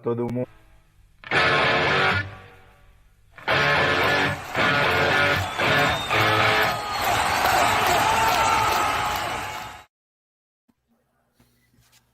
Todo mundo.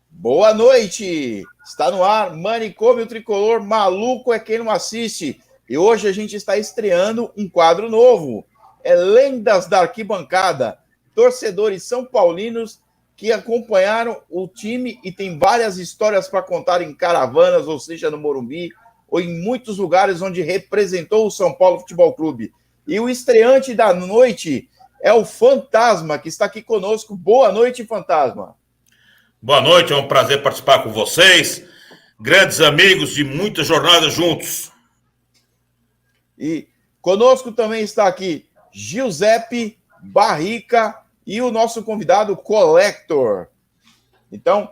Boa noite! Está no ar Manicômio Tricolor, maluco é quem não assiste. E hoje a gente está estreando um quadro novo. É Lendas da Arquibancada. Torcedores são paulinos que acompanharam o time e tem várias histórias para contar em caravanas, ou seja, no Morumbi, ou em muitos lugares onde representou o São Paulo Futebol Clube. E o estreante da noite é o Fantasma, que está aqui conosco. Boa noite, Fantasma. Boa noite, é um prazer participar com vocês. Grandes amigos de muitas jornadas juntos. E conosco também está aqui Giuseppe Barrica e o nosso convidado Collector. Então,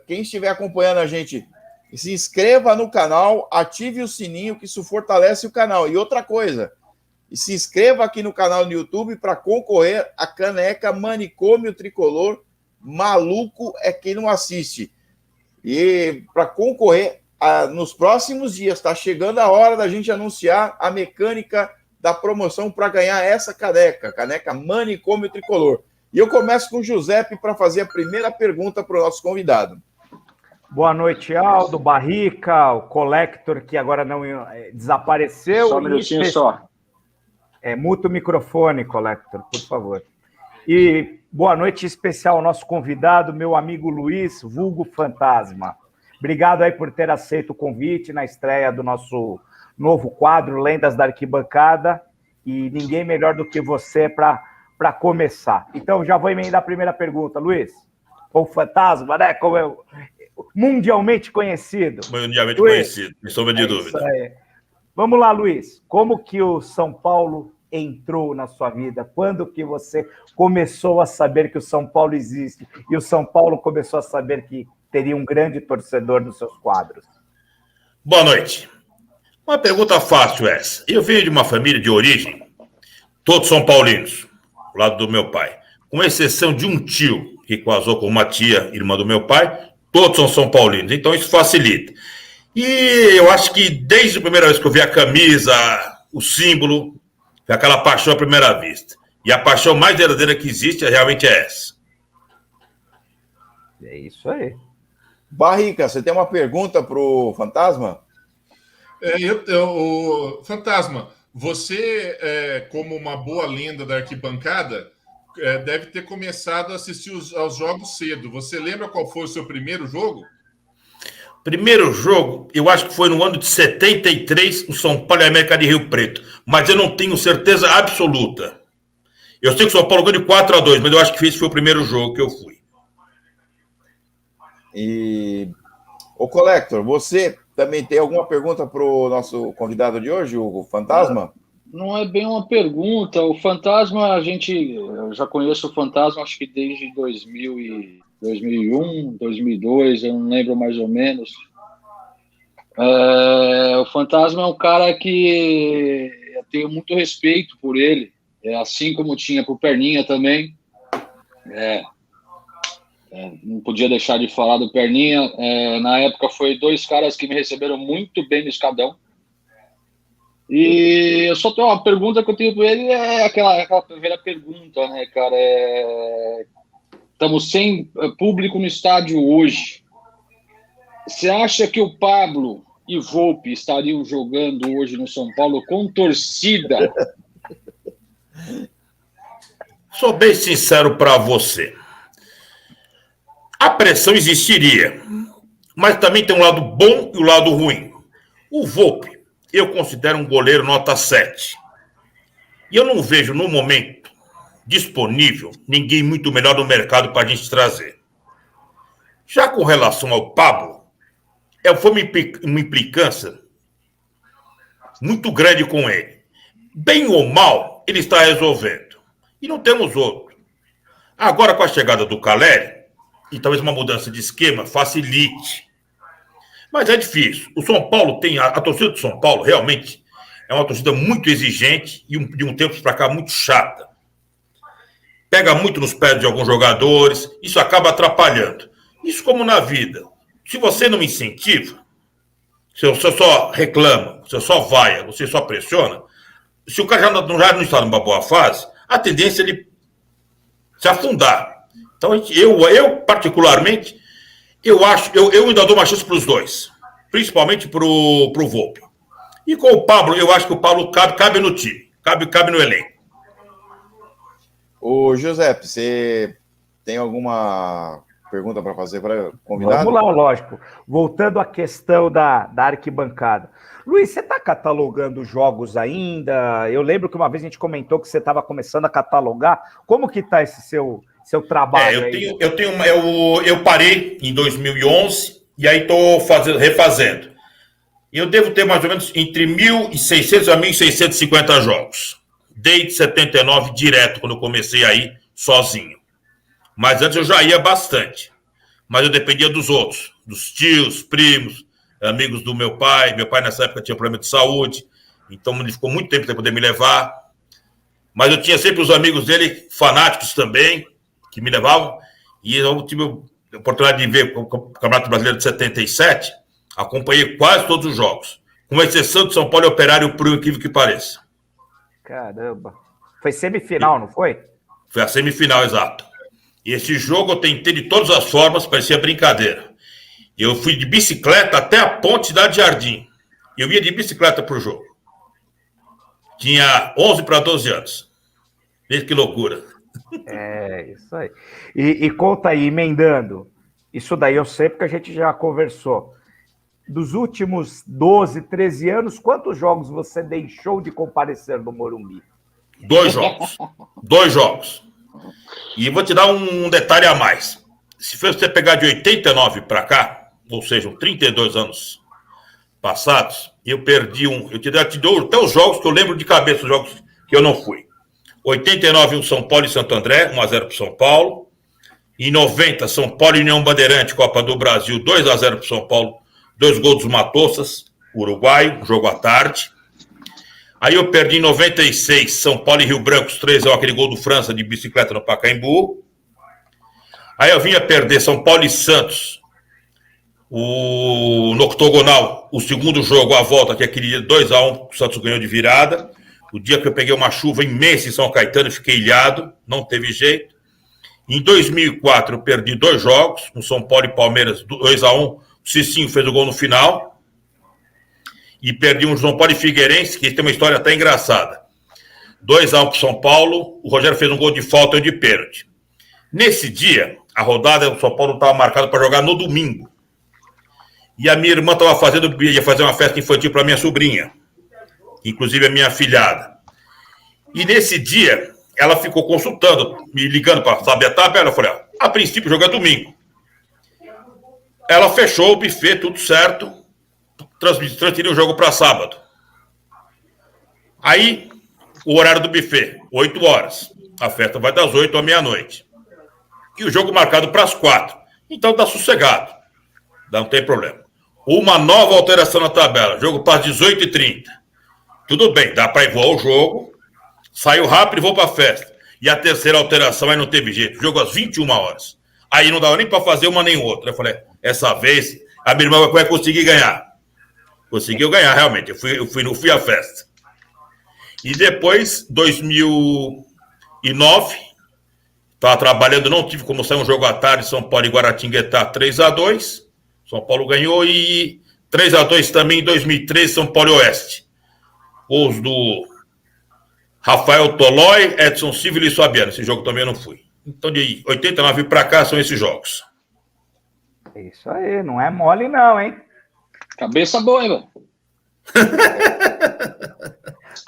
quem estiver acompanhando a gente, se inscreva no canal, ative o sininho, que isso fortalece o canal. E outra coisa, se inscreva aqui no canal no YouTube para concorrer à caneca Manicômio Tricolor. Maluco é quem não assiste. E para concorrer nos próximos dias, está chegando a hora da gente anunciar a mecânica da promoção para ganhar essa caneca Manicômio Tricolor. E eu começo com o Giuseppe para fazer a primeira pergunta para o nosso convidado. Boa noite, Aldo, Barrica, o Collector, que agora não desapareceu. Só um minutinho só. Muta o microfone, Collector, por favor. E boa noite especial ao nosso convidado, meu amigo Luiz, vulgo Fantasma. Obrigado aí por ter aceito o convite na estreia do nosso novo quadro, Lendas da Arquibancada, e ninguém melhor do que você para começar. Então, já vou emendar a primeira pergunta, Luiz. O Fantasma, né? Como é mundialmente conhecido. Mundialmente conhecido, sem sombra de dúvida. Vamos lá, Luiz. Como que o São Paulo entrou na sua vida? Quando que você começou a saber que o São Paulo existe e o São Paulo começou a saber que teria um grande torcedor nos seus quadros? Boa noite. Uma pergunta fácil essa. Eu venho de uma família de origem, todos são paulinos, do lado do meu pai, com exceção de um tio que casou com uma tia, irmã do meu pai, todos são São Paulinos, então isso facilita. E eu acho que desde a primeira vez que eu vi a camisa, o símbolo, foi aquela paixão à primeira vista. E a paixão mais verdadeira que existe realmente é essa. É isso aí. Barrica, você tem uma pergunta para o Fantasma? Fantasma, você, como uma boa lenda da arquibancada, deve ter começado a assistir aos jogos cedo. Você lembra qual foi o seu primeiro jogo? Primeiro jogo, eu acho que foi no ano de 73, o São Paulo e América de Rio Preto. Mas eu não tenho certeza absoluta. Eu sei que o São Paulo ganhou de 4-2, mas eu acho que esse foi o primeiro jogo que eu fui. E o Collector, você também tem alguma pergunta para o nosso convidado de hoje, o Fantasma? Não é bem uma pergunta. O Fantasma, eu já conheço o Fantasma, acho que desde 2001, 2002, eu não lembro mais ou menos. O Fantasma é um cara que eu tenho muito respeito por ele, assim como tinha por Perninha também. Não podia deixar de falar do Perninha. Na época foi dois caras que me receberam muito bem no Escadão. E eu só tenho uma pergunta que eu tenho para ele, aquela primeira pergunta, né, cara? Estamos sem público no estádio hoje. Você acha que o Pablo e Volpi estariam jogando hoje no São Paulo com torcida? Sou bem sincero para você. A pressão existiria, mas também tem um lado bom e um lado ruim. O Volpi, eu considero um goleiro nota 7. E eu não vejo, no momento, disponível ninguém muito melhor no mercado para a gente trazer. Já com relação ao Pablo, foi uma implicância muito grande com ele. Bem ou mal, ele está resolvendo. E não temos outro. Agora, com a chegada do Caleri, e talvez uma mudança de esquema facilite. Mas é difícil. O São Paulo tem... A torcida do São Paulo, realmente, é uma torcida muito exigente e de um tempo para cá muito chata. Pega muito nos pés de alguns jogadores, isso acaba atrapalhando. Isso como na vida. Se você não incentiva, se você só reclama, você só vaia, você só pressiona, se o cara já não está numa boa fase, a tendência é ele se afundar. Então, eu particularmente, eu ainda dou uma chance para os dois, principalmente para o Volpi. E com o Pablo, eu acho que o Pablo cabe no time, cabe no elenco. Ô, Giuseppe, você tem alguma pergunta para fazer para o convidado? Vamos lá, lógico. Voltando à questão da arquibancada. Luiz, você está catalogando jogos ainda? Eu lembro que uma vez a gente comentou que você estava começando a catalogar. Como que está esse seu trabalho aí? Eu parei em 2011 e aí estou refazendo. Eu devo ter mais ou menos entre 1.600 a 1.650 jogos. Desde 79 direto, quando eu comecei aí sozinho. Mas antes eu já ia bastante. Mas eu dependia dos outros, dos tios, primos, amigos do meu pai. Meu pai nessa época tinha problema de saúde, então ele ficou muito tempo sem poder me levar. Mas eu tinha sempre os amigos dele, fanáticos também, que me levavam. E eu tive a oportunidade de ver o Campeonato Brasileiro de 77, acompanhei quase todos os jogos, com exceção de São Paulo e Operário, por incrível que pareça. Caramba. Foi semifinal, não foi? Foi a semifinal, exato. E esse jogo eu tentei de todas as formas, parecia brincadeira. Eu fui de bicicleta até a ponte da Jardim. Eu ia de bicicleta pro jogo. Tinha 11 para 12 anos. Veja que loucura. É, isso aí. E conta aí, emendando. Isso daí eu sei porque a gente já conversou. Dos últimos 12, 13 anos, quantos jogos você deixou de comparecer no Morumbi? 2 jogos. 2 jogos. E vou te dar um detalhe a mais. Se você pegar de 89 para cá, ou seja, 32 anos passados, eu perdi eu te dou até os jogos que eu lembro de cabeça, os jogos que eu não fui. 89, São Paulo e Santo André, 1-0 para São Paulo. Em 90, São Paulo e União Bandeirante, Copa do Brasil, 2-0 para São Paulo. 2 gols dos Matossas, uruguaio, jogo à tarde. Aí eu perdi em 96, São Paulo e Rio Branco, 3-1, aquele gol do França de bicicleta no Pacaembu. Aí eu vinha perder São Paulo e Santos, no octogonal, o segundo jogo, a volta, que é aquele 2-1, o Santos ganhou de virada. O dia que eu peguei uma chuva imensa em São Caetano, fiquei ilhado, não teve jeito. Em 2004 eu perdi 2 jogos, com São Paulo e Palmeiras, 2-1, o Cicinho fez o gol no final. E perdi um São Paulo e Figueirense, que tem uma história até engraçada. 2-1 para São Paulo, o Rogério fez um gol de falta e um de pênalti. Nesse dia, a rodada do São Paulo estava marcada para jogar no domingo. E a minha irmã ia fazer uma festa infantil para minha sobrinha, inclusive a minha afilhada. E nesse dia, ela ficou consultando, me ligando para saber a tabela. Eu falei, a princípio o jogo é domingo. Ela fechou o buffet, tudo certo, transferiu o jogo para sábado. Aí, o horário do buffet, 8 horas. A festa vai das 8 à meia-noite. E o jogo marcado para as 4. Então tá sossegado. Não tem problema. Uma nova alteração na tabela. Jogo para as 18h30. Tudo bem, dá para ir voar o jogo. Saiu rápido e vou para a festa. E a terceira alteração aí não teve jeito. Jogo às 21 horas. Aí não dava nem para fazer uma nem outra. Eu falei, essa vez a minha irmã vai conseguir ganhar. Conseguiu ganhar, realmente. Eu fui à festa. E depois, 2009, estava trabalhando, não tive como sair um jogo à tarde, São Paulo e Guaratinguetá, 3-2. São Paulo ganhou e 3-2 também em 2013, São Paulo e Oeste. Gols do Rafael Tolói, Edson Silva e Luiz Fabiano. Esse jogo também eu não fui. Então, de 89 para cá são esses jogos. Isso aí, não é mole não, hein? Cabeça boa, hein, mano?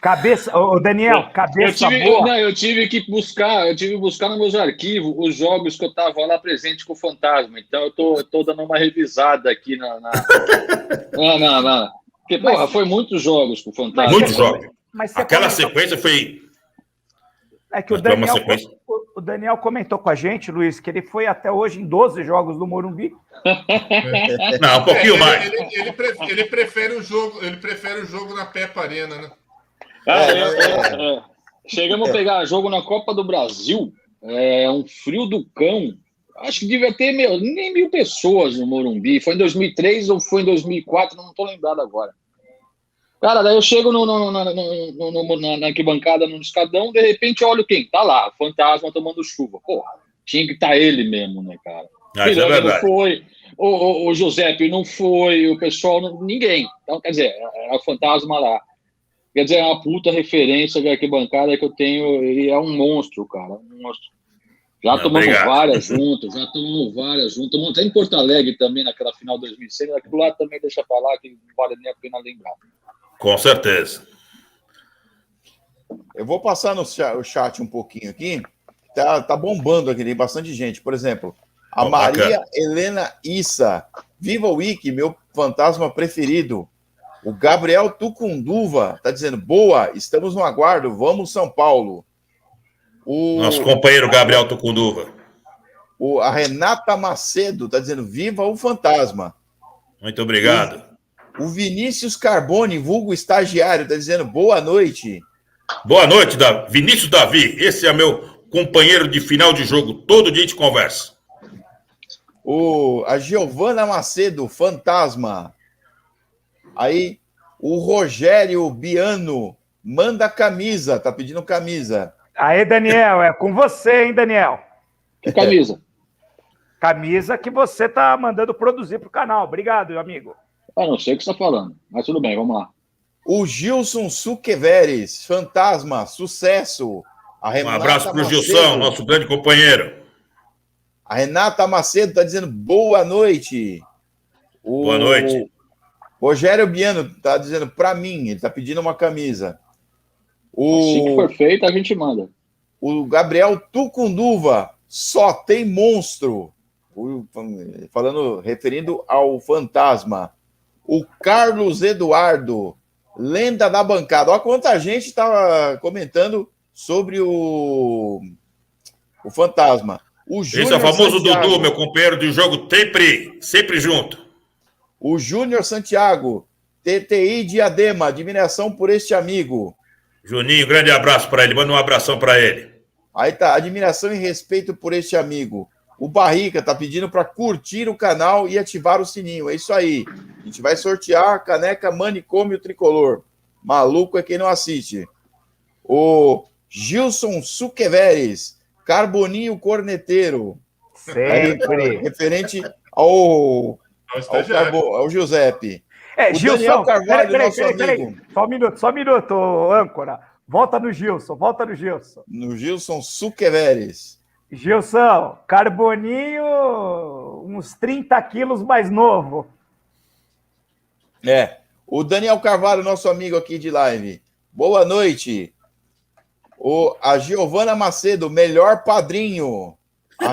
Cabeça, ô Daniel, cabeça boa. Não, eu tive que buscar nos meus arquivos os jogos que eu tava lá presente com o Fantasma. Então eu tô dando uma revisada aqui na. Porque, porra, foi muitos jogos com o Fantasma. Muitos jogos. Aquela sequência foi. É que o Daniel comentou com a gente, Luiz, que ele foi até hoje em 12 jogos do Morumbi. Não, um pouquinho mais. Ele prefere o jogo na Peppa Arena, né? Chegamos a pegar jogo na Copa do Brasil, um frio do cão. Acho que devia ter nem 1.000 pessoas no Morumbi. Foi em 2003 ou foi em 2004, não estou lembrado agora. Cara, daí eu chego na arquibancada, no escadão, de repente eu olho quem? Tá lá, o Fantasma tomando chuva. Porra, tinha que estar ele mesmo, né, cara? Isso é verdade. Não foi, o Giuseppe não foi, o pessoal, ninguém. Então, quer dizer, era o Fantasma lá. Quer dizer, é uma puta referência de arquibancada que eu tenho, ele é um monstro, cara, um monstro. Já tomamos várias juntas, tomamos até em Porto Alegre também, naquela final de 2006, aquilo lá também deixa pra lá, que não vale nem a pena lembrar. Com certeza. Eu vou passar no chat um pouquinho aqui, tá bombando aqui, tem bastante gente. Por exemplo, a Maria Helena Issa, viva o Wiki, meu fantasma preferido. O Gabriel Tucunduva tá dizendo, boa, estamos no aguardo, vamos São Paulo. Nosso companheiro Gabriel Tucunduva. A Renata Macedo está dizendo, viva o fantasma. Muito obrigado. O Vinícius Carbone, vulgo estagiário, está dizendo, boa noite. Boa noite, Vinícius Davi. Esse é meu companheiro de final de jogo. Todo dia a gente conversa. A Giovana Macedo, fantasma. Aí, o Rogério Biano, manda camisa, tá pedindo camisa. Aí, Daniel, é com você, hein, Daniel? Que camisa? Camisa que você tá mandando produzir pro canal. Obrigado, meu amigo. Não sei o que você tá falando, mas tudo bem, vamos lá. O Gilson Suqueveres, fantasma, sucesso. Um abraço pro Gilson, nosso grande companheiro. A Renata Macedo tá dizendo boa noite. Boa noite. Rogério Biano tá dizendo para mim, ele tá pedindo uma camisa. Assim que for feita, a gente manda. O Gabriel Tucunduva, só tem monstro. Referindo ao fantasma. O Carlos Eduardo, lenda da bancada. Olha quanta gente estava comentando sobre o fantasma. Esse é o famoso Santiago, Dudu, meu companheiro de jogo, sempre junto. O Júnior Santiago, TTI Diadema, admiração por este amigo. Juninho, grande abraço para ele, manda um abração para ele. Aí tá, admiração e respeito por este amigo. O Barrica tá pedindo para curtir o canal e ativar o sininho. É isso aí. A gente vai sortear a caneca Manicômio Tricolor. Maluco é quem não assiste. O Gilson Suqueveres, Carboninho Corneteiro. Sempre. Referente ao Giuseppe. Gilson, Daniel Carvalho, nosso amigo. Peraí. Só um minuto, âncora. Volta no Gilson. No Gilson Suqueveres. Gilson, Carboninho, uns 30 quilos mais novo. O Daniel Carvalho, nosso amigo aqui de live. Boa noite. A Giovana Macedo, melhor padrinho. A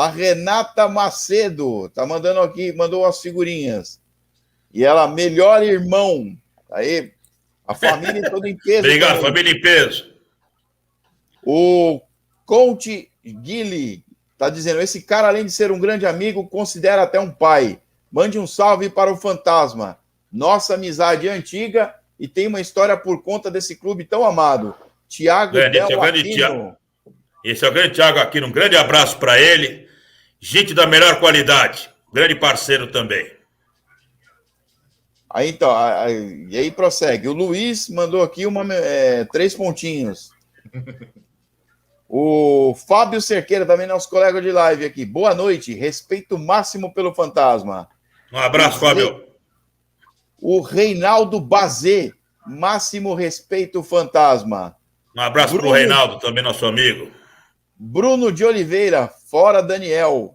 Renata Macedo tá mandando aqui, mandou umas figurinhas. E ela, melhor irmão. Aí, a família toda em peso. Obrigado, também. Família em peso. O Conte Guili tá dizendo, esse cara, além de ser um grande amigo, considera até um pai. Mande um salve para o fantasma. Nossa amizade é antiga e tem uma história por conta desse clube tão amado. Tiago Del Aquino. Esse é o grande Tiago Aquino. Um grande abraço para ele. Gente da melhor qualidade. Grande parceiro também. Aí, então, e aí prossegue. O Luiz mandou aqui 3 pontinhos. O Fábio Cerqueira, também nosso colega de live aqui. Boa noite. Respeito máximo pelo fantasma. Um abraço, Fábio. O Reinaldo Bazê. Máximo respeito, fantasma. Um abraço pro Reinaldo, também nosso amigo. Bruno de Oliveira. Fora Daniel.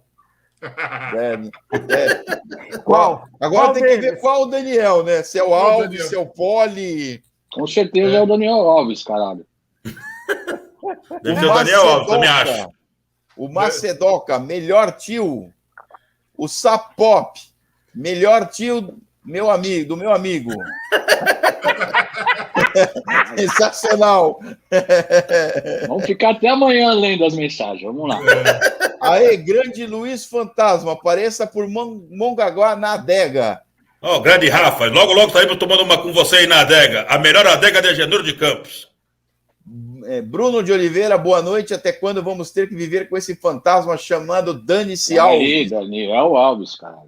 Qual? Agora qual tem deles? que ver qual o Daniel, né? Se é o Alves, se é o Poli. Com certeza é o Daniel Alves, caralho. Deve ser o Daniel Alves, também acho. O Macedoca, melhor tio. O Sapop, melhor tio do meu amigo. Sensacional. Vamos ficar até amanhã lendo as mensagens. Vamos lá. Aê, grande Luiz Fantasma, apareça por Mongaguá na adega. Grande Rafa, logo estaremos tomando uma com você aí na adega. A melhor adega de Agenor de Campos. Bruno de Oliveira, boa noite. Até quando vamos ter que viver com esse fantasma chamado Dani-se Alves? Daniel Alves, cara.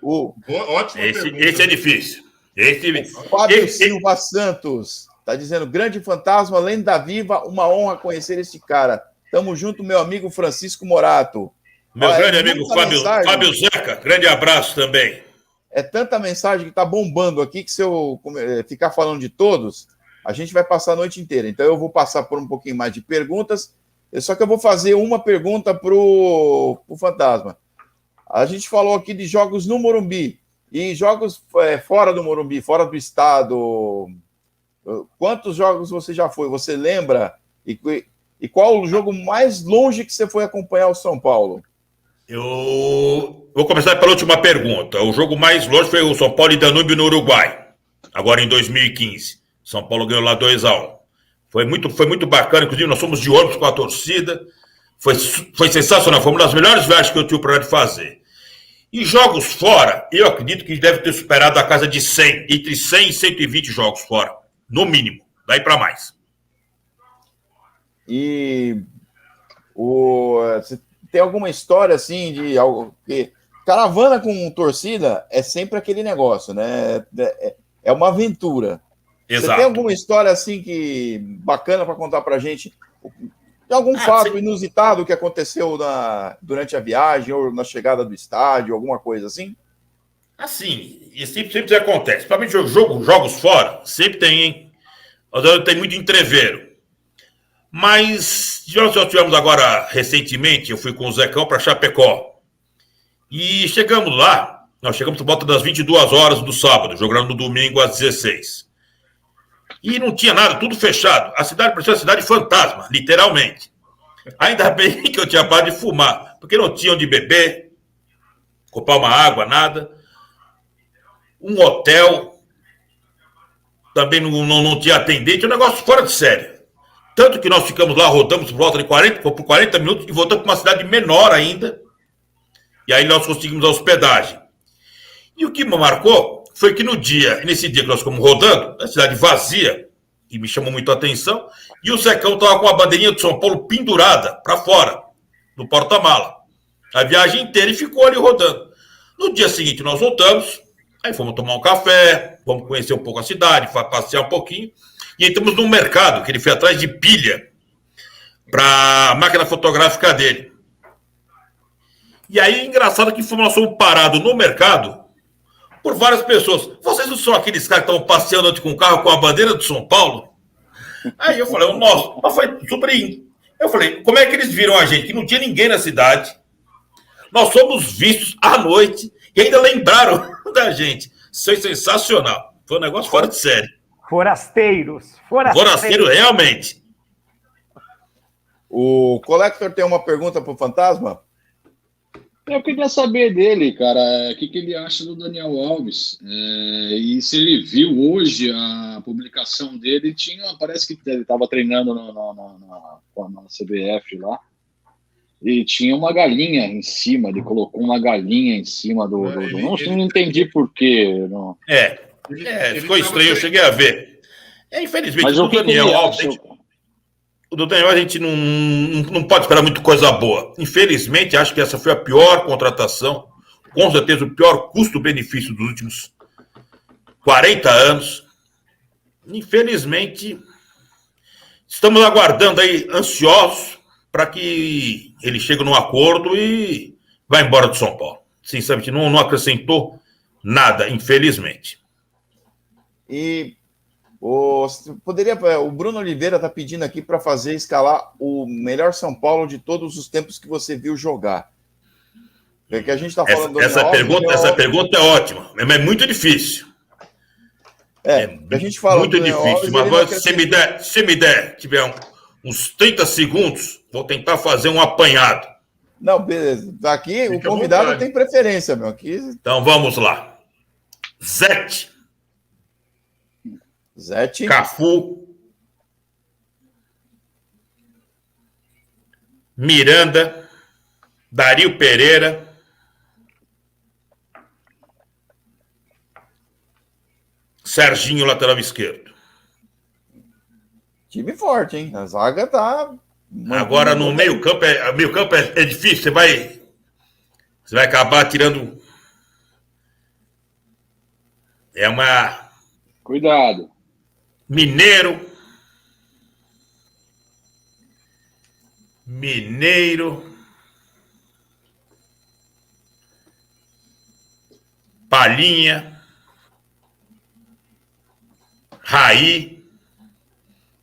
Ótima pergunta. Esse é difícil. Fábio Silva Santos está dizendo: grande fantasma, lenda viva, uma honra conhecer este cara. Tamo junto, meu amigo Francisco Morato. Meu grande amigo Fábio Zeca, grande abraço também. É tanta mensagem que está bombando aqui que se eu ficar falando de todos, a gente vai passar a noite inteira. Então eu vou passar por um pouquinho mais de perguntas, só que eu vou fazer uma pergunta para o Fantasma. A gente falou aqui de jogos no Morumbi e jogos fora do Morumbi, fora do estado. Quantos jogos você já foi? Você lembra? E qual o jogo mais longe que você foi acompanhar o São Paulo? Eu vou começar pela última pergunta. O jogo mais longe foi o São Paulo e Danúbio no Uruguai, agora em 2015. São Paulo ganhou lá 2-1. Foi muito bacana, inclusive nós fomos de ônibus com a torcida. Foi sensacional, foi uma das melhores viagens que eu tive para fazer. E jogos fora, eu acredito que deve ter superado a casa de 100, entre 100 e 120 jogos fora, no mínimo, daí para mais. E você tem alguma história assim de algo que caravana com torcida é sempre aquele negócio, né? É uma aventura. Exato. Você tem alguma história assim que bacana para contar para gente? De algum fato inusitado que aconteceu durante a viagem ou na chegada do estádio, alguma coisa assim? Assim, isso sempre acontece. Principalmente jogos fora, sempre tem, hein? Tem muito entreveiro. Mas nós tivemos agora, recentemente, eu fui com o Zecão para Chapecó. E chegamos lá, nós chegamos por volta das 22 horas do sábado, jogando no domingo às 16. E não tinha nada, tudo fechado. A cidade parecia uma cidade fantasma, literalmente. Ainda bem que eu tinha parado de fumar, porque não tinha onde beber, comprar uma água, nada. Um hotel, também não tinha atendente, um negócio fora de série. Tanto que nós ficamos lá, rodamos por volta de 40 minutos e voltamos para uma cidade menor ainda. E aí nós conseguimos a hospedagem. E o que me marcou foi que nesse dia que nós ficamos rodando, a cidade vazia, que me chamou muito a atenção, e o Zecão estava com a bandeirinha de São Paulo pendurada para fora, no porta-mala. A viagem inteira e ficou ali rodando. No dia seguinte nós voltamos, aí fomos tomar um café, fomos conhecer um pouco a cidade, passear um pouquinho, e entramos num mercado, que ele foi atrás de pilha para a máquina fotográfica dele. E aí, engraçado que nós fomos parados no mercado por várias pessoas. Vocês não são aqueles caras que estavam passeando com o carro com a bandeira de São Paulo? Aí eu falei, nossa, mas foi sobrinho. Eu falei, como é que eles viram a gente? Que não tinha ninguém na cidade. Nós fomos vistos à noite e ainda lembraram da gente. Isso foi sensacional. Foi um negócio fora de série. Forasteiros. Forasteiro, realmente. O Collector tem uma pergunta para o Fantasma? Eu queria saber dele, cara, o que ele acha do Daniel Alves. E se ele viu hoje a publicação dele, parece que ele estava treinando na CBF lá, e tinha uma galinha em cima, ele colocou uma galinha em cima do... Não entendi por quê. Não. Ficou estranho, eu cheguei a ver. Infelizmente, mas o Daniel Alves... O do Daniel a gente não pode esperar muito coisa boa. Infelizmente, acho que essa foi a pior contratação, com certeza o pior custo-benefício dos últimos 40 anos. Infelizmente, estamos aguardando aí, ansiosos, para que ele chegue num acordo e vá embora do São Paulo. Sinceramente, não acrescentou nada, infelizmente. E o Bruno Oliveira está pedindo aqui para escalar o melhor São Paulo de todos os tempos que você viu jogar. É que a gente está falando essa pergunta é ótima, mas é muito difícil. A gente fala muito difícil, mas se me der, tiver uns 30 segundos, vou tentar fazer um apanhado. Não, beleza. Aqui o convidado tem preferência, meu. Aqui... Então vamos lá. Zete. Cafu, Miranda, Dario Pereira, Serginho, lateral esquerdo. Time forte, hein? A zaga tá... Agora, no meio-campo é difícil. Você vai acabar tirando... É uma... Cuidado. Mineiro, Palhinha, Raí,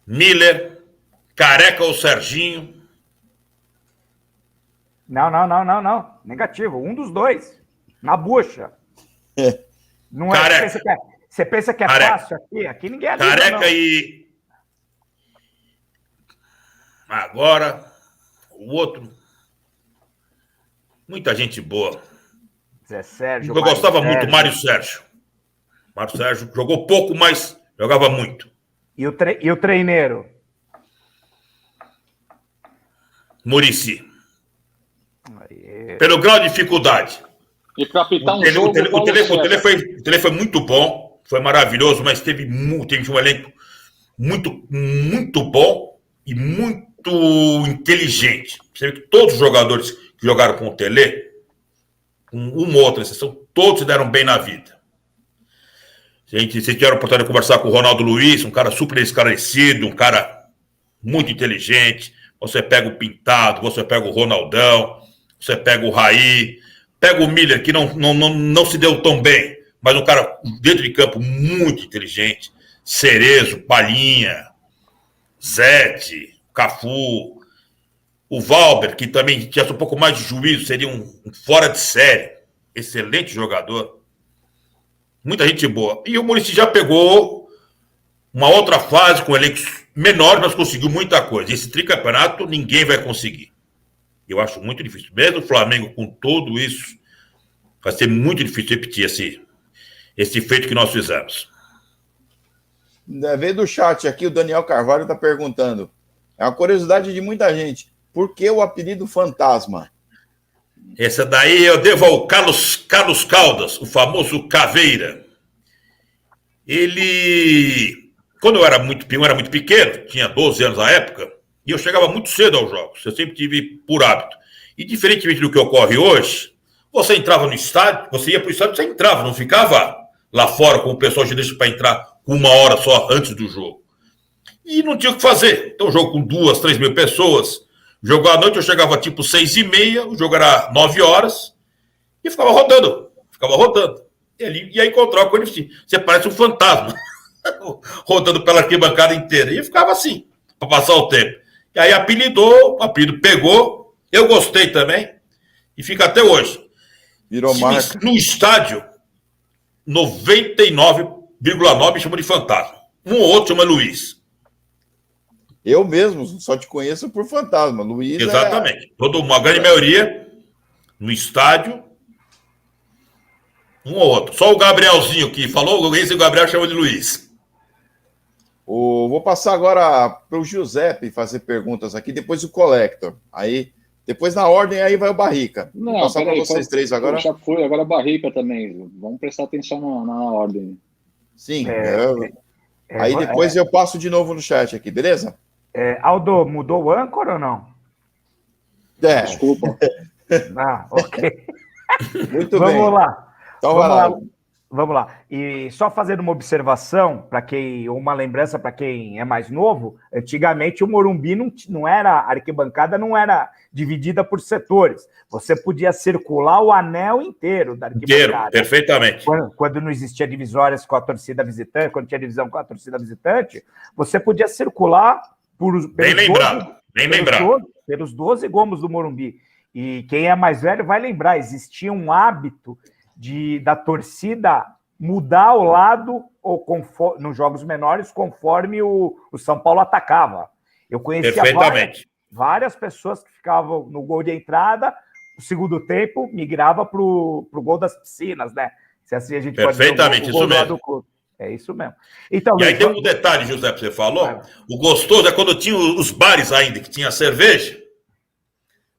Miller, Careca ou Serginho. Não. Negativo. Um dos dois. Na bucha. Não é. Careca. Você pensa que é Careca. fácil aqui? Aqui ninguém é livre, Careca não. e... Agora, o outro... Muita gente boa. Zé Sérgio. Eu gostava Mário muito do Mário Sérgio. Mário Sérgio jogou pouco, mas jogava muito. E o treineiro? Muricy. Pelo grau de dificuldade. E para apitar um O jogo... Tele foi muito bom, foi maravilhoso, mas teve um elenco muito bom e muito inteligente. Você vê que todos os jogadores que jogaram com o Tele, com uma ou outra exceção, todos se deram bem na vida. Vocês tiveram a oportunidade de conversar com o Ronaldo Luiz, um cara super esclarecido, um cara muito inteligente. Você pega o Pintado, você pega o Ronaldão, você pega o Raí, pega o Miller, que não se deu tão bem, mas um cara dentro de campo muito inteligente. Cerezo, Palhinha, Zete, Cafu, o Valber, que também tinha um pouco mais de juízo, seria um fora de série. Excelente jogador. Muita gente boa. E o Muricy já pegou uma outra fase com elencos menores, mas conseguiu muita coisa. Esse tricampeonato ninguém vai conseguir. Eu acho muito difícil. Mesmo o Flamengo com tudo isso, vai ser muito difícil repetir esse feito que nós fizemos. Veio do chat aqui, o Daniel Carvalho está perguntando. É uma curiosidade de muita gente. Por que o apelido Fantasma? Essa daí eu devo ao Carlos Caldas, o famoso Caveira. Ele, quando eu era muito pequeno, tinha 12 anos na época, e eu chegava muito cedo aos jogos. Eu sempre tive por hábito. E diferentemente do que ocorre hoje, você entrava no estádio, você ia para o estádio, você entrava, não ficava lá fora como o pessoal te deixa para entrar 1 hora só antes do jogo. E não tinha o que fazer. Então, o jogo com 2, 3 mil pessoas. Jogo à noite, eu chegava tipo 6h30, o jogo era 9 horas, e ficava rodando. E aí encontrava com ele, você parece um fantasma, rodando pela arquibancada inteira. E ficava assim, para passar o tempo. E aí o apelido pegou, eu gostei também, e fica até hoje. Virou marca. No estádio, 99,9% me chama de fantasma. Um ou outro chama Luiz. Eu mesmo só te conheço por Fantasma. Luiz. Exatamente. Uma grande maioria no estádio, um ou outro. Só o Gabrielzinho que falou, o Luiz e o Gabriel chamam de Luiz. Vou passar agora para o Giuseppe fazer perguntas aqui, depois o Collector. Aí, depois na ordem, aí vai o Barrica. Vou passar para vocês três agora. Já foi, agora a Barrica também. Vamos prestar atenção na ordem. Sim. Aí depois eu passo de novo no chat aqui, beleza? Aldo, mudou o âncora ou não? Desculpa. Ok. Muito bem. Vamos lá. Então, Vamos lá. E só fazendo uma observação, uma lembrança para quem é mais novo, antigamente o Morumbi não era, a arquibancada não era dividida por setores. Você podia circular o anel inteiro da arquibancada. Perfeitamente. Quando não existia divisórias com a torcida visitante, quando tinha divisão com a torcida visitante, você podia circular pelos 12 gomos do Morumbi. E quem é mais velho vai lembrar, existia um hábito da torcida mudar o lado nos jogos menores conforme o São Paulo atacava. Eu conhecia várias pessoas que ficavam no gol de entrada, o segundo tempo migrava para o gol das piscinas, né? Se assim a gente perfeitamente, pode ver isso mesmo. É isso mesmo. Então, e aí tem um detalhe, José, que você falou. O gostoso é quando tinha os bares ainda, que tinha cerveja.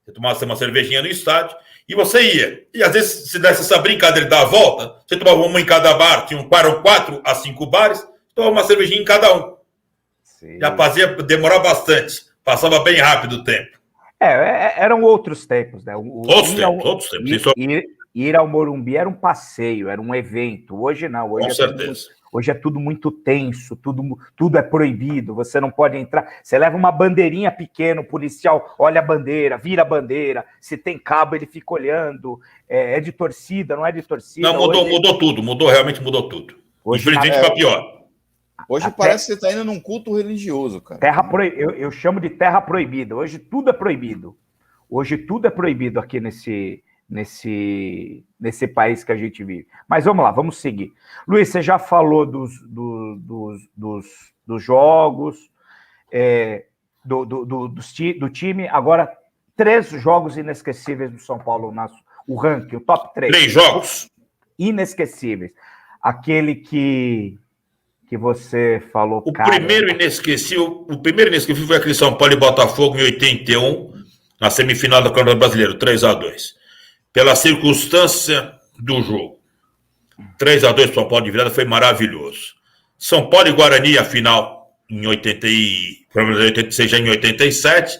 Você tomava uma cervejinha no estádio e você ia. E às vezes, se desse essa brincadeira de dar a volta, você tomava uma em cada bar, tinham 4 a 5 bares, tomava uma cervejinha em cada um. Já fazia demorar bastante. Passava bem rápido o tempo. Eram outros tempos, né? Outros tempos. Ir ao Morumbi era um passeio, era um evento. Hoje não. Com certeza. Hoje é tudo muito tenso, tudo é proibido, você não pode entrar. Você leva uma bandeirinha pequena, o policial olha a bandeira, vira a bandeira, se tem cabo ele fica olhando, é de torcida, não é de torcida. Não, mudou tudo, realmente mudou tudo. Infelizmente para pior. Hoje parece que você está indo num culto religioso, cara. Eu chamo de terra proibida, hoje tudo é proibido. Hoje tudo é proibido aqui nesse país que a gente vive. Mas vamos lá, vamos seguir. Luiz, você já falou dos jogos, do time. Agora, 3 jogos inesquecíveis do São Paulo, o ranking, o top 3. 3 jogos? Inesquecíveis. Aquele que você falou... O primeiro inesquecível foi aquele São Paulo e Botafogo em 81, na semifinal do Campeonato Brasileiro, 3-2. Pela circunstância do jogo. 3-2 para São Paulo de virada foi maravilhoso. São Paulo e Guarani, a final, em 86, já em 87.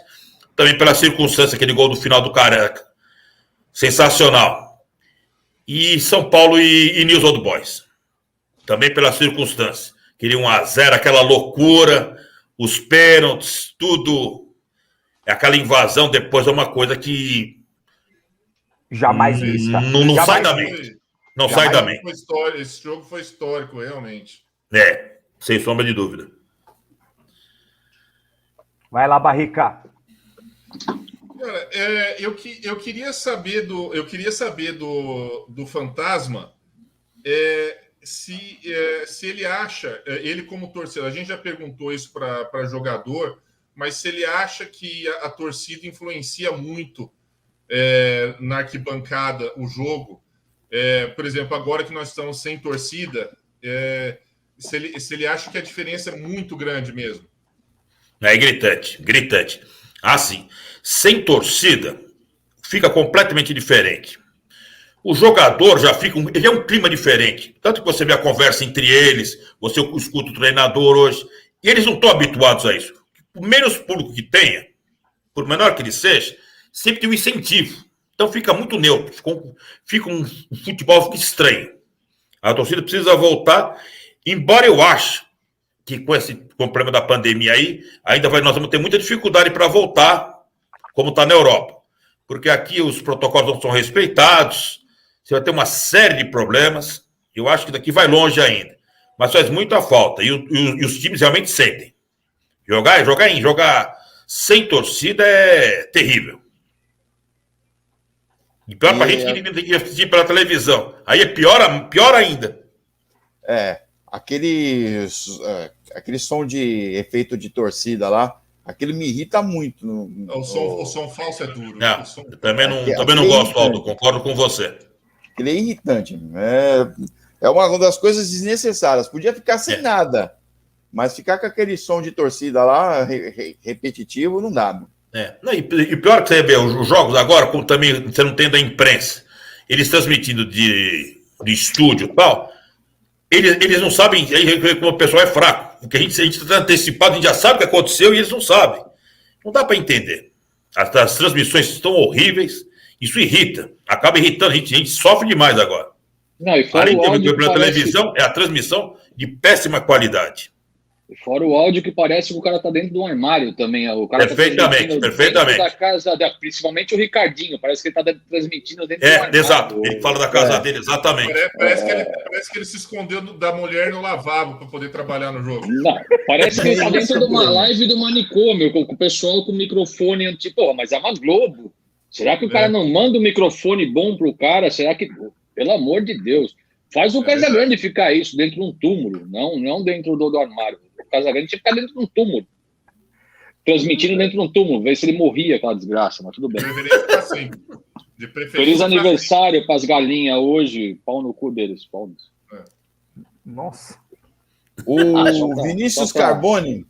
Também pela circunstância, aquele gol do final do Careca. Sensacional. E São Paulo e News Old Boys. Também pela circunstância. Queria 1-0, aquela loucura, os pênaltis, tudo. Aquela invasão depois é uma coisa que jamais vista. Não sai da mente. Não sai da mente. Esse jogo foi histórico, realmente. Sem sombra de dúvida. Vai lá, Barrica. Cara, eu queria saber do Fantasma se ele acha, ele como torcedor, a gente já perguntou isso para jogador, mas se ele acha que a torcida influencia muito na arquibancada o jogo. Por exemplo, agora que nós estamos sem torcida, se ele acha que a diferença é muito grande mesmo. É gritante. Assim, sem torcida, fica completamente diferente. O jogador já fica... Ele é um clima diferente. Tanto que você vê a conversa entre eles, você escuta o treinador hoje, e eles não estão habituados a isso. O menos público que tenha, por menor que ele seja, sempre tem um incentivo. Então fica muito neutro. Fica um futebol estranho. A torcida precisa voltar, embora eu ache que com o problema da pandemia aí, nós vamos ter muita dificuldade para voltar, como está na Europa. Porque aqui os protocolos não são respeitados, você vai ter uma série de problemas. Eu acho que daqui vai longe ainda. Mas faz muita falta. E os times realmente sentem. Jogar sem torcida é terrível. E pior para a gente que tem que assistir pela televisão. Aí é pior ainda. Aquele som de efeito de torcida lá, aquele me irrita muito. O som falso é duro. Eu também não gosto, Aldo, concordo com você. Ele é irritante. É uma das coisas desnecessárias. Podia ficar sem nada, mas ficar com aquele som de torcida lá, repetitivo, não dá. E pior que você vê, os jogos agora, como também você não tem da imprensa, eles transmitindo de estúdio e tal, eles não sabem, aí como o pessoal é fraco, porque a gente está antecipado, a gente já sabe o que aconteceu e eles não sabem. Não dá para entender. As transmissões estão horríveis, isso irrita, acaba irritando, a gente sofre demais agora. Além de ver pela televisão, é a transmissão de péssima qualidade. Fora o áudio que parece que o cara tá dentro do armário também. O cara perfeitamente. Da casa dela, principalmente o Ricardinho, parece que ele tá transmitindo dentro do armário. Exato, ele fala da casa dele, exatamente. Parece que ele se escondeu da mulher no lavabo para poder trabalhar no jogo. Não, parece que ele tá dentro de uma live do manicômio, com o pessoal com o microfone, tipo, mas é uma Globo. Será que o cara não manda um microfone bom pro cara? Será que, pelo amor de Deus, faz o Casagrande ficar isso dentro de um túmulo, não dentro do armário. O Casagrande tinha que ficar dentro de um túmulo, transmitindo dentro de um túmulo, ver se ele morria, aquela desgraça, mas tudo bem. Deveria ficar assim. Feliz aniversário para as galinhas hoje, pau no cu deles, pau nisso. Nossa. O Vinícius Carboni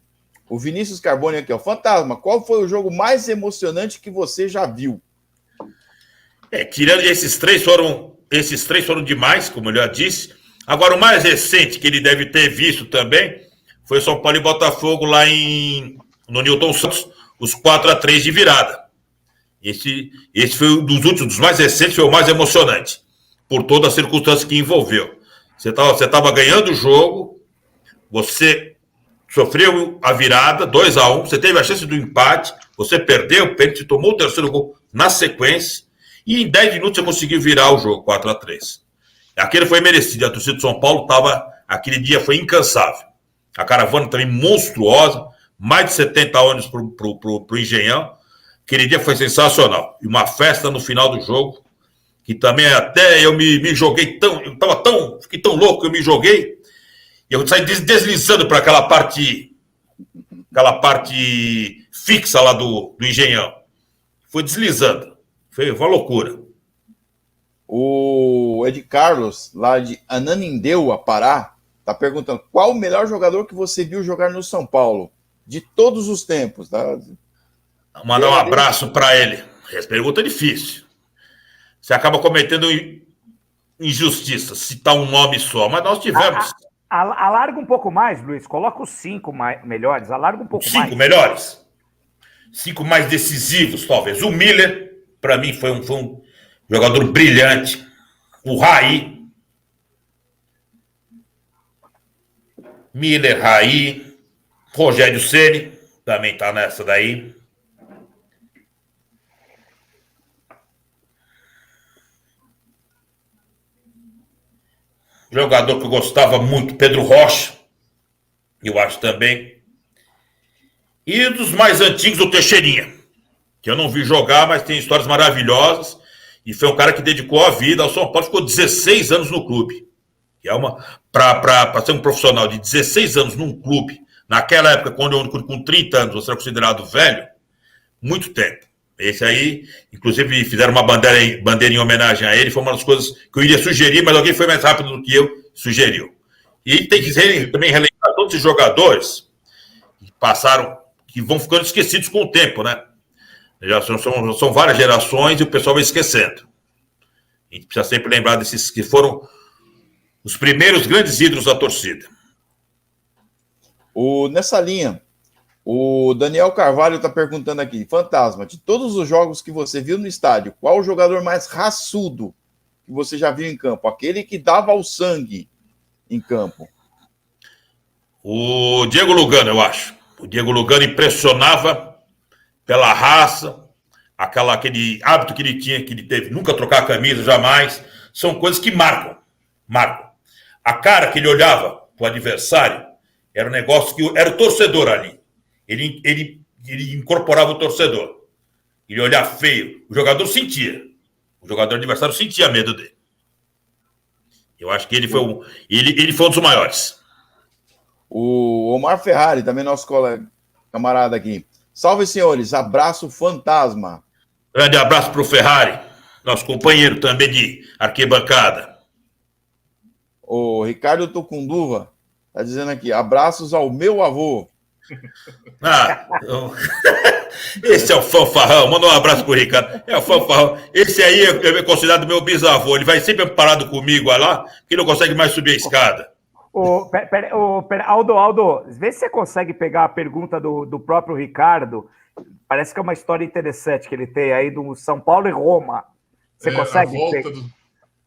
aqui, ó. Fantasma, qual foi o jogo mais emocionante que você já viu? Tirando esses três foram demais, como eu já disse. Agora, o mais recente que ele deve ter visto também foi São Paulo e Botafogo lá no Newton Santos, os 4-3 de virada. Esse foi um dos últimos, dos mais recentes, foi o mais emocionante, por toda a circunstância que envolveu. Você estava ganhando o jogo, você sofreu a virada, 2-1, você teve a chance do empate, você perdeu o pênalti, tomou o terceiro gol na sequência, e em 10 minutos você conseguiu virar o jogo, 4-3. Aquele foi merecido, a torcida de São Paulo aquele dia foi incansável. A caravana também monstruosa, mais de 70 ônibus pro Engenhão. Aquele dia foi sensacional. E uma festa no final do jogo, que também até eu me joguei fiquei tão louco que eu me joguei, e eu saí deslizando para aquela parte fixa lá do Engenhão. Foi deslizando. Foi uma loucura. O Ed Carlos, lá de Ananindeua, Pará, tá perguntando qual o melhor jogador que você viu jogar no São Paulo, de todos os tempos. Tá? Mandar um abraço para ele. Essa pergunta é difícil. Você acaba cometendo injustiça, citar um nome só, mas nós tivemos. Alarga um pouco mais, Luiz. Coloca os 5 melhores. Alarga um pouco mais. 5 melhores? 5 mais decisivos, talvez. O Miller, para mim, foi um jogador brilhante. O Raí. Miller, Raí. Rogério Ceni também tá nessa daí. Jogador que eu gostava muito, Pedro Rocha. Eu acho também. E dos mais antigos, o Teixeirinha. Que eu não vi jogar, mas tem histórias maravilhosas. E foi um cara que dedicou a vida ao São Paulo. Ficou 16 anos no clube. Que é para ser um profissional de 16 anos num clube, naquela época, quando com 30 anos você era considerado velho, muito tempo. Esse aí, inclusive, fizeram uma bandeira em homenagem a ele. Foi uma das coisas que eu iria sugerir, mas alguém foi mais rápido do que eu sugeriu. E tem que também relembrar todos os jogadores que passaram, que vão ficando esquecidos com o tempo, né? Já são várias gerações e o pessoal vai esquecendo. A gente precisa sempre lembrar desses que foram os primeiros grandes ídolos da torcida. Nessa linha, o Daniel Carvalho está perguntando aqui, Fantasma, de todos os jogos que você viu no estádio, qual o jogador mais raçudo que você já viu em campo? Aquele que dava o sangue em campo. O Diego Lugano, eu acho. O Diego Lugano impressionava pela raça, aquele hábito que ele tinha, que ele teve, nunca trocar a camisa, jamais. São coisas que marcam. A cara que ele olhava para o adversário era um negócio que era o torcedor ali. Ele incorporava o torcedor. Ele olhava feio. O jogador sentia. O jogador adversário sentia medo dele. Eu acho que ele foi um dos maiores. O Omar Ferrari, também nosso camarada aqui. Salve, senhores. Abraço, Fantasma. Grande abraço para o Ferrari, nosso companheiro também de arquibancada. O Ricardo Tucunduva está dizendo aqui, abraços ao meu avô. Esse é o fanfarrão. Manda um abraço pro Ricardo. É o fanfarrão. Esse aí é considerado meu bisavô. Ele vai sempre parado comigo lá, que não consegue mais subir a escada. Aldo, vê se você consegue pegar a pergunta do próprio Ricardo. Parece que é uma história interessante que ele tem aí do São Paulo e Roma. Você consegue?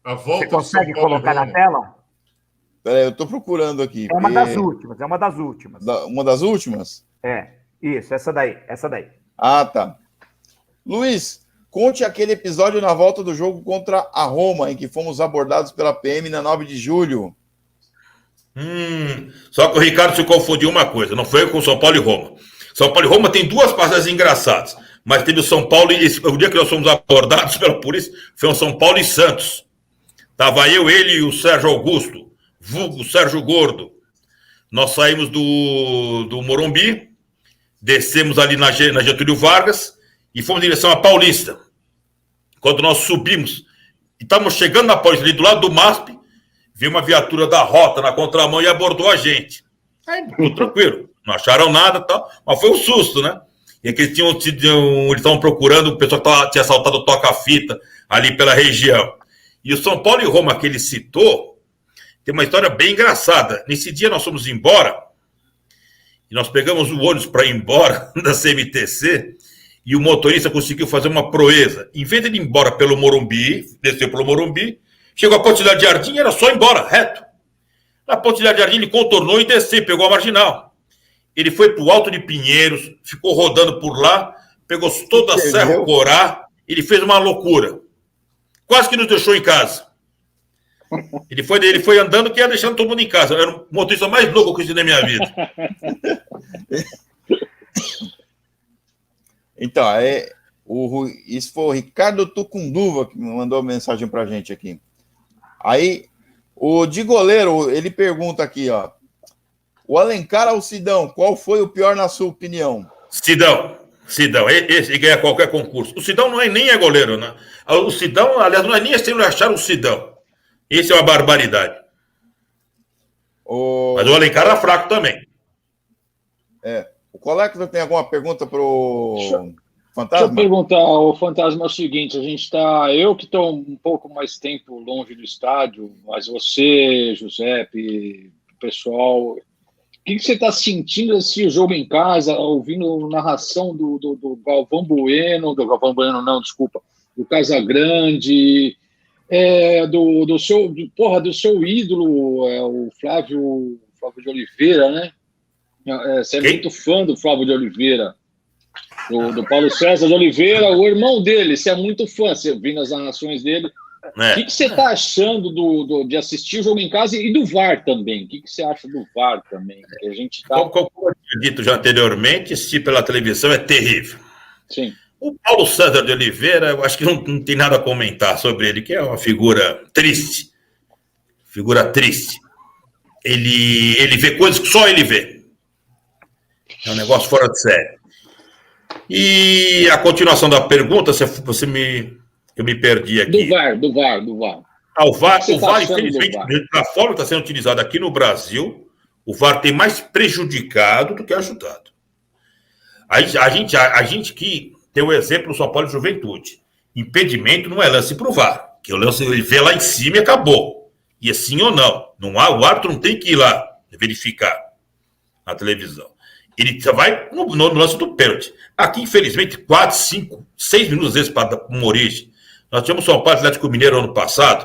Você consegue colocar na tela? Peraí, eu estou procurando aqui. É uma das últimas. Uma das últimas? É, isso, essa daí. Ah, tá. Luiz, conte aquele episódio na volta do jogo contra a Roma, em que fomos abordados pela PM na 9 de julho. Só que o Ricardo se confundiu uma coisa, não foi com São Paulo e Roma. São Paulo e Roma tem duas passagens engraçadas, mas teve o São Paulo e o dia que nós fomos abordados pela polícia foi o São Paulo e Santos. Tava ele e o Sérgio Augusto, vulgo Sérgio Gordo. Nós saímos do Morumbi, descemos ali na Getúlio Vargas e fomos em direção à Paulista. Quando nós subimos, e estávamos chegando na Paulista, ali do lado do MASP, veio uma viatura da Rota na contramão e abordou a gente. Aí, tudo tranquilo, não acharam nada e tal, mas foi um susto, né? E que eles estavam procurando o pessoal que tinha assaltado o toca-fita ali pela região. E o São Paulo e Roma que ele citou, tem uma história bem engraçada. Nesse dia nós fomos embora E nós pegamos o ônibus para ir embora da CMTC e o motorista conseguiu fazer uma proeza. Em vez de ele ir embora pelo Morumbi, desceu pelo Morumbi, chegou à Ponte Cidade Jardim, era só ir embora, reto. Na Ponte Cidade Jardim ele contornou e desceu, pegou a marginal. Ele foi para o Alto de Pinheiros, ficou rodando por lá, pegou toda a Serra Corá, ele fez uma loucura. Quase que nos deixou em casa. Ele foi andando que ia deixando todo mundo em casa. Era o motorista mais louco que eu conheci na minha vida. Então, isso foi o Ricardo Tucunduva que mandou mensagem pra gente aqui. Aí, o de goleiro, ele pergunta aqui, ó. O Alencar ao Sidão, qual foi o pior na sua opinião? Sidão. Esse ganha qualquer concurso. O Sidão nem é goleiro, né? O Sidão, aliás, não é nem assim achar o Sidão. Esse é uma barbaridade. Mas o Alencar era fraco também. O Collector tem alguma pergunta pro Fantasma? Deixa eu perguntar ao Fantasma o seguinte, eu que estou um pouco mais tempo longe do estádio, mas você, Giuseppe, o pessoal, o que você está sentindo esse jogo em casa, ouvindo narração do Galvão Bueno, do Casagrande, do seu ídolo, o Flávio de Oliveira, né? Você é muito fã do Flávio de Oliveira, do Paulo César de Oliveira, o irmão dele, você é muito fã, você viu as narrações dele. O que você está achando de assistir o jogo em casa e do VAR também? O que você acha do VAR também? Que a gente Como eu tinha dito já anteriormente, assistir pela televisão é terrível. Sim. O Paulo César de Oliveira, eu acho que não tem nada a comentar sobre ele, que é uma figura triste. Ele vê coisas que só ele vê. É um negócio fora de série. E a continuação da pergunta, eu me perdi aqui. Do VAR. O VAR, infelizmente, da forma que está sendo utilizado aqui no Brasil, o VAR tem mais prejudicado do que ajudado. A gente que tem o exemplo do São Paulo de Juventude. Impedimento não é lance para o VAR. Que o lance ele vê lá em cima e acabou. E é sim ou não. O árbitro não tem que ir lá verificar na televisão. Ele vai no lance do pênalti. Aqui, infelizmente, 4, 5, 6 minutos às vezes para dar uma origem. Nós tivemos São Paulo Atlético Mineiro ano passado.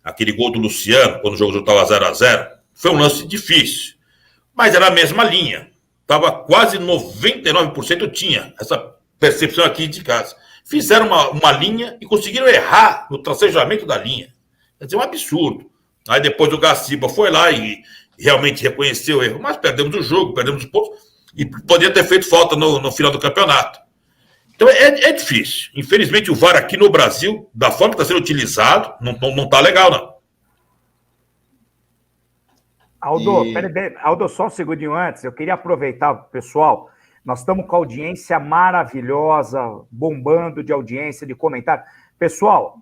Aquele gol do Luciano, quando o jogo já estava 0-0. Foi um lance difícil. Mas era a mesma linha. Estava quase 99% tinha essa percepção aqui de casa. Fizeram uma linha e conseguiram errar no tracejamento da linha. Quer dizer, um absurdo. Aí depois o Gaciba foi lá e realmente reconheceu o erro, mas perdemos o jogo, perdemos os pontos, e poderia ter feito falta no final do campeonato. Então é difícil. Infelizmente o VAR aqui no Brasil, da forma que está sendo utilizado, não está legal, não. Aldo, só um segundinho antes, eu queria aproveitar, pessoal, nós estamos com a audiência maravilhosa, bombando de audiência, de comentário. Pessoal,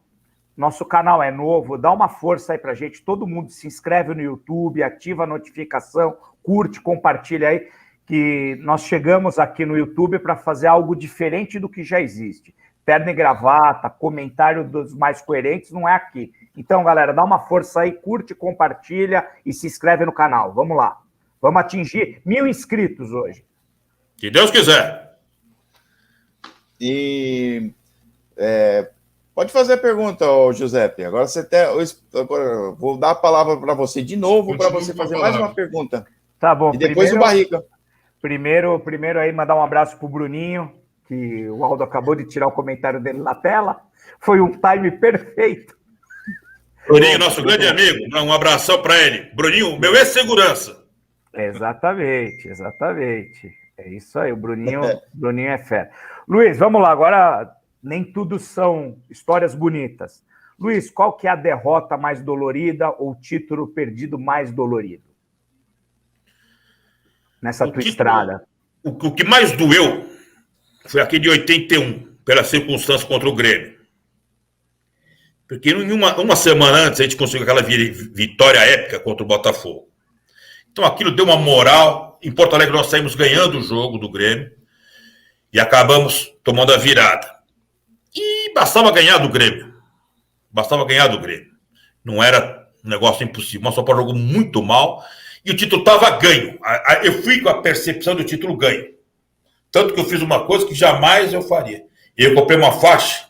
nosso canal é novo, dá uma força aí pra gente, todo mundo se inscreve no YouTube, ativa a notificação, curte, compartilha aí, que nós chegamos aqui no YouTube para fazer algo diferente do que já existe. Terno e gravata, comentário dos mais coerentes não é aqui. Então, galera, dá uma força aí, curte, compartilha e se inscreve no canal. Vamos lá. Vamos atingir 1.000 inscritos hoje. Se Deus quiser. E pode fazer a pergunta, Giuseppe. Agora agora vou dar a palavra para você de novo, para você fazer mais uma pergunta. Tá bom. E depois o Barrica. Primeiro aí mandar um abraço pro Bruninho, que o Aldo acabou de tirar o comentário dele na tela. Foi um time perfeito. Bruninho, nosso grande amigo, um abração para ele. Bruninho, meu ex-segurança. Exatamente. É isso aí, o Bruninho é fera. Luiz, vamos lá, agora nem tudo são histórias bonitas. Luiz, qual que é a derrota mais dolorida ou título perdido mais dolorido? Nessa tua estrada. O que mais doeu foi aquele de 81, pela circunstância contra o Grêmio. Porque uma semana antes a gente conseguiu aquela vitória épica contra o Botafogo. Então aquilo deu uma moral. Em Porto Alegre nós saímos ganhando o jogo do Grêmio e acabamos tomando a virada. E bastava ganhar do Grêmio. Não era um negócio impossível. Mas o São Paulo jogou muito mal. e o título estava ganho. Eu fui com a percepção do título ganho. Tanto que eu fiz uma coisa que jamais eu faria. Eu comprei uma faixa.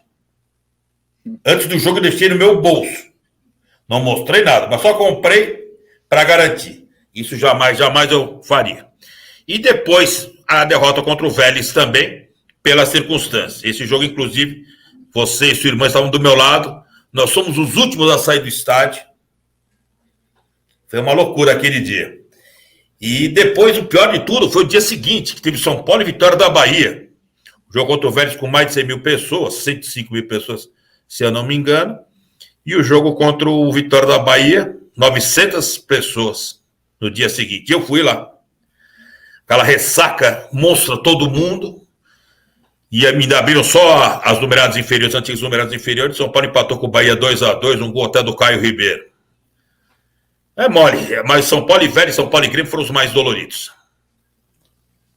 Antes do jogo eu deixei no meu bolso. Não mostrei nada, mas só comprei para garantir. Isso jamais eu faria. E depois a derrota contra o Vélez também, pelas circunstâncias. Esse jogo, inclusive, você e sua irmã estavam do meu lado. Nós somos os últimos a sair do estádio. Foi uma loucura aquele dia. E depois, o pior de tudo, foi o dia seguinte, que teve São Paulo e Vitória da Bahia. O jogo contra o Vélez com mais de 100 mil pessoas, 105 mil pessoas, se eu não me engano. E o jogo contra o Vitória da Bahia, 900 pessoas no dia seguinte. Eu fui lá. Aquela ressaca monstra todo mundo. E me abriram só as numeradas inferiores, as antigas numeradas inferiores. São Paulo empatou com o Bahia 2-2, um gol até do Caio Ribeiro. É mole, mas São Paulo e Vélez, São Paulo e Grêmio foram os mais doloridos.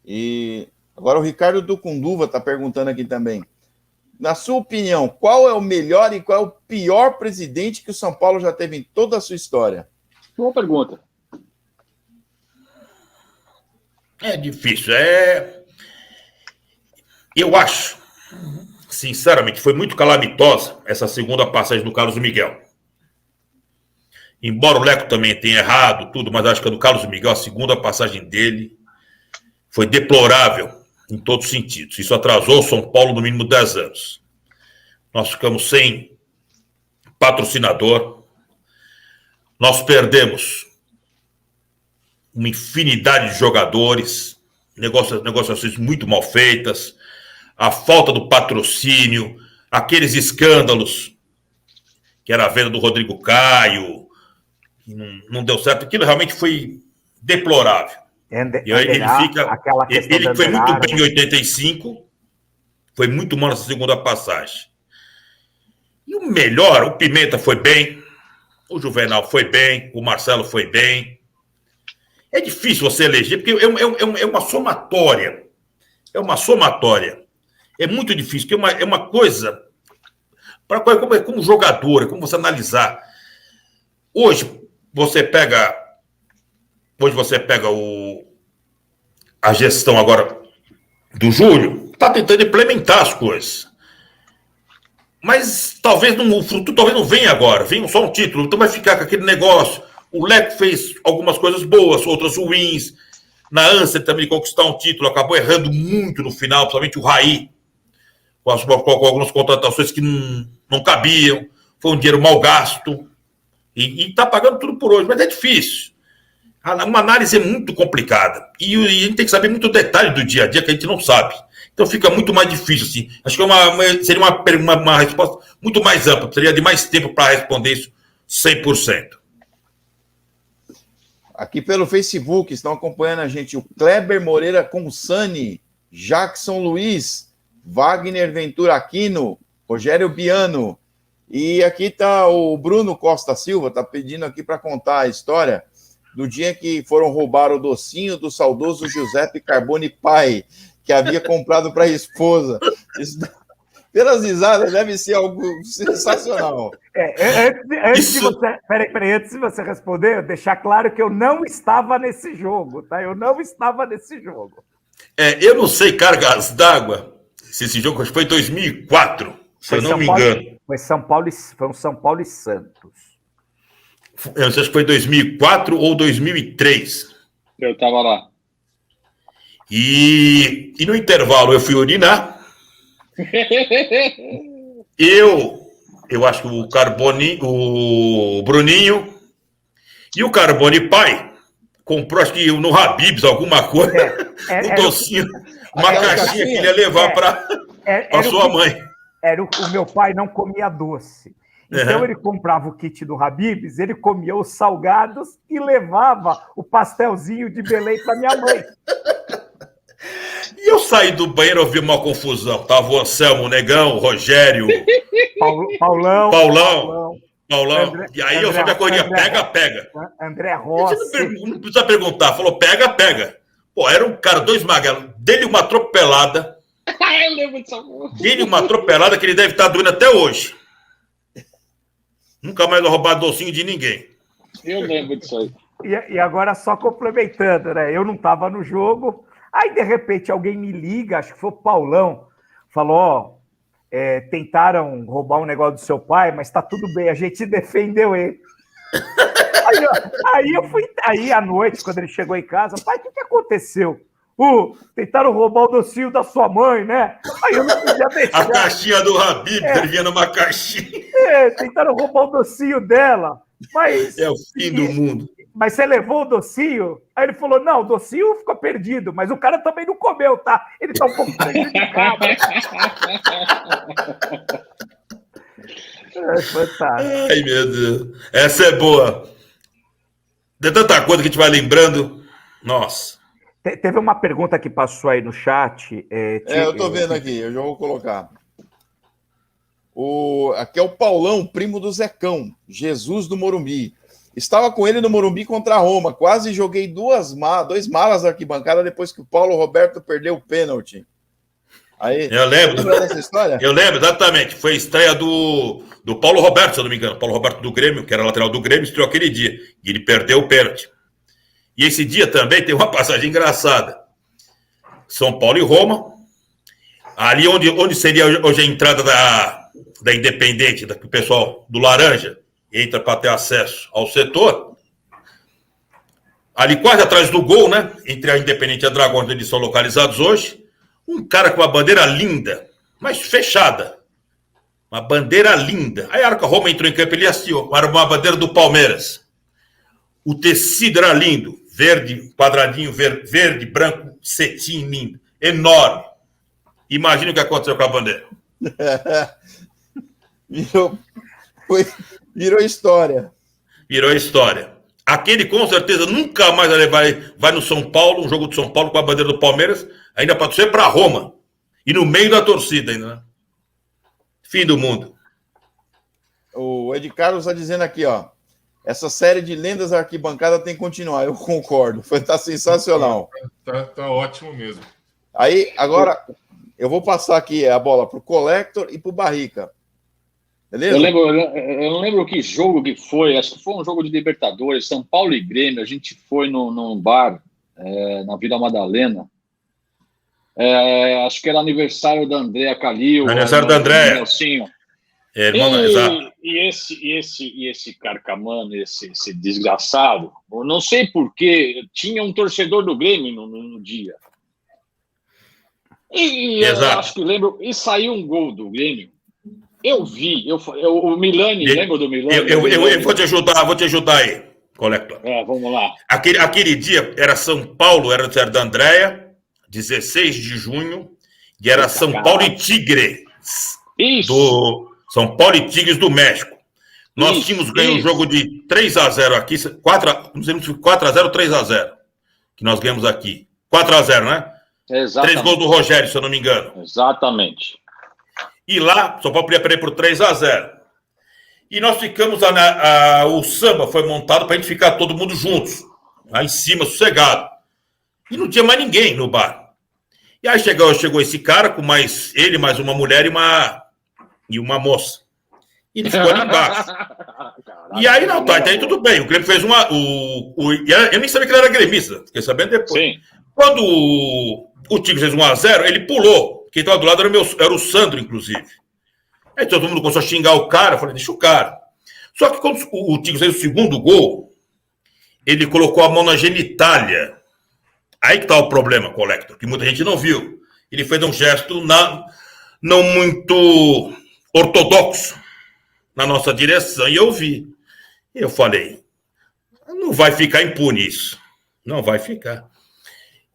E agora o Ricardo Ducunduva está perguntando aqui também. Na sua opinião, qual é o melhor e qual é o pior presidente que o São Paulo já teve em toda a sua história? Boa pergunta. É difícil, Eu acho, sinceramente, foi muito calamitosa essa segunda passagem do Carlos Miguel. Embora o Leco também tenha errado tudo, mas acho que a do Carlos Miguel, a segunda passagem dele, foi deplorável em todos os sentidos. Isso atrasou o São Paulo no mínimo 10 anos. Nós ficamos sem patrocinador. Nós perdemos uma infinidade de jogadores, negociações muito mal feitas, a falta do patrocínio, aqueles escândalos, que era a venda do Rodrigo Caio, que não deu certo. Aquilo realmente foi deplorável. E aí ele foi muito bem em 85, foi muito mal nessa segunda passagem. E o melhor, o Pimenta foi bem, o Juvenal foi bem, o Marcelo foi bem. É difícil você eleger, porque é uma somatória. É uma somatória. É muito difícil, porque é uma coisa... Como jogador, como você analisar. Hoje você pega a gestão agora do Júlio, está tentando implementar as coisas. Mas talvez o fruto talvez não venha agora, venha só um título, então vai ficar com aquele negócio. O Leco fez algumas coisas boas, outras ruins. Na ânsia também de conquistar um título, acabou errando muito no final, principalmente o Raí, com algumas contratações que não cabiam. Foi um dinheiro mal gasto. E está pagando tudo por hoje, mas é difícil. Uma análise é muito complicada. E a gente tem que saber muito detalhe do dia a dia que a gente não sabe. Então fica muito mais difícil, assim. Acho que seria uma resposta muito mais ampla. Precisaria de mais tempo para responder isso 100%. Aqui pelo Facebook estão acompanhando a gente o Kleber Moreira Consani, Jackson Luiz, Wagner Ventura Aquino, Rogério Biano. E aqui está o Bruno Costa Silva, está pedindo aqui para contar a história do dia que foram roubar o docinho do saudoso Giuseppe Carboni pai, que havia comprado para a esposa. Isso, pelas risadas, deve ser algo sensacional. Antes de você responder, deixar claro que eu não estava nesse jogo, tá? Eu não estava nesse jogo. Eu não sei cargas d'água, se esse jogo foi em 2004, se eu não me engano. Foi um São Paulo e Santos. Eu não sei se foi 2004 ou 2003. Eu estava lá. E no intervalo eu fui urinar. Eu acho que o Bruninho e o Carboni pai comprou, acho que no Habib's, alguma coisa, um docinho, uma caixinha que ele ia levar para a sua mãe. O meu pai não comia doce. Então ele comprava o kit do Habib's, ele comia os salgados e levava o pastelzinho de Belém para minha mãe. E eu saí do banheiro, ouvi uma confusão. Tava o Anselmo, o Negão, o Rogério, Paulão. André, e aí eu soube a corrida, pega. André Rossi. Não precisa perguntar, falou pega. Pô, era um cara, 2 magrelos, dele uma atropelada. Eu lembro disso. Dele uma atropelada que ele deve estar doendo até hoje. Nunca mais vai roubar docinho de ninguém. Eu lembro disso aí. E agora só complementando, né? Eu não estava no jogo, aí de repente alguém me liga, acho que foi o Paulão, falou, ó, tentaram roubar um negócio do seu pai, mas tá tudo bem, a gente defendeu ele. Aí eu fui, aí à noite, quando ele chegou em casa, pai, o que aconteceu? Tentaram roubar o docinho da sua mãe, né? Aí eu não podia deixar. A caixinha do Habib, ele vinha numa caixinha. Tentaram roubar o docinho dela. Mas, é o fim do mundo. Mas você levou o docinho? Aí ele falou, não, o docinho ficou perdido, mas o cara também não comeu, tá? Ele tá um pouco prejudicado. Fantástico. Ai, meu Deus. Essa é boa. De tanta coisa que a gente vai lembrando. Nossa. Teve uma pergunta que passou aí no chat. Eu tô vendo aqui, eu já vou colocar. Aqui é o Paulão, primo do Zecão, Jesus do Morumbi. Estava com ele no Morumbi contra a Roma. Quase joguei dois malas da arquibancada depois que o Paulo Roberto perdeu o pênalti. Aí, eu lembro dessa história? Eu lembro, exatamente. Foi a estreia do Paulo Roberto, se eu não me engano. Paulo Roberto do Grêmio, que era lateral do Grêmio, estreou aquele dia. E ele perdeu o pênalti. E esse dia também tem uma passagem engraçada. São Paulo e Roma. Ali onde seria hoje a entrada da Independente, do pessoal do Laranja, entra para ter acesso ao setor. Ali quase atrás do gol, né? Entre a Independente e a Dragões, onde eles são localizados hoje. Um cara com uma bandeira linda, mas fechada. Uma bandeira linda. Aí a hora que a Roma entrou em campo, ele assistiu. Era uma bandeira do Palmeiras. O tecido era lindo. Verde, quadradinho, verde, branco, cetim lindo. Enorme. Imagina o que aconteceu com a bandeira. Virou história. Virou história. Aquele, com certeza, nunca mais vai no São Paulo, um jogo de São Paulo com a bandeira do Palmeiras, ainda para torcer para Roma. E no meio da torcida ainda, né? Fim do mundo. O Ed Carlos está dizendo aqui, ó. Essa série de lendas da arquibancada tem que continuar. Eu concordo. Tá sensacional. Tá ótimo mesmo. Aí, agora, eu vou passar aqui a bola para o Collector e para o Barrica. Beleza? Eu não lembro que jogo que foi. Acho que foi um jogo de Libertadores. São Paulo e Grêmio. A gente foi num bar na Vila Madalena. Acho que era aniversário da Andréa Calil. Aniversário da Andréa. E esse carcamano, esse desgraçado, eu não sei porquê, tinha um torcedor do Grêmio no dia. E eu acho que lembro, e saiu um gol do Grêmio. Eu vi, o Milani, lembra do Milani? Eu vou te ajudar aí, Collector. Vamos lá. Aquele dia era São Paulo, era da Andréa, 16 de junho, e era São Paulo e Tigres. Isso. São Paulo e Tigres do México. Nós tínhamos ganho um jogo de 3-0 aqui, não sei se foi 4-0 ou 3-0, que nós ganhamos aqui. 4-0, né? Exatamente. 3 gols do Rogério, se eu não me engano. Exatamente. E lá, São Paulo podia perder por 3-0. E nós ficamos, o samba foi montado para a gente ficar todo mundo juntos, lá em cima, sossegado. E não tinha mais ninguém no bar. E aí chegou esse cara com mais uma mulher e uma moça. E ele ficou ali embaixo. E aí, aí tudo bem. O Grêmio fez eu nem sabia que ele era gremista. Fiquei sabendo depois. Sim. Quando o Tigre fez 1-0, ele pulou. Quem estava do lado era o Sandro, inclusive. Aí todo mundo começou a xingar o cara. Eu falei, deixa o cara. Só que quando o Tigre fez o segundo gol, ele colocou a mão na genitália. Aí que está o problema, Collector, que muita gente não viu. Ele fez um gesto não muito ortodoxo na nossa direção, e eu vi. Eu falei, não vai ficar impune isso. Não vai ficar.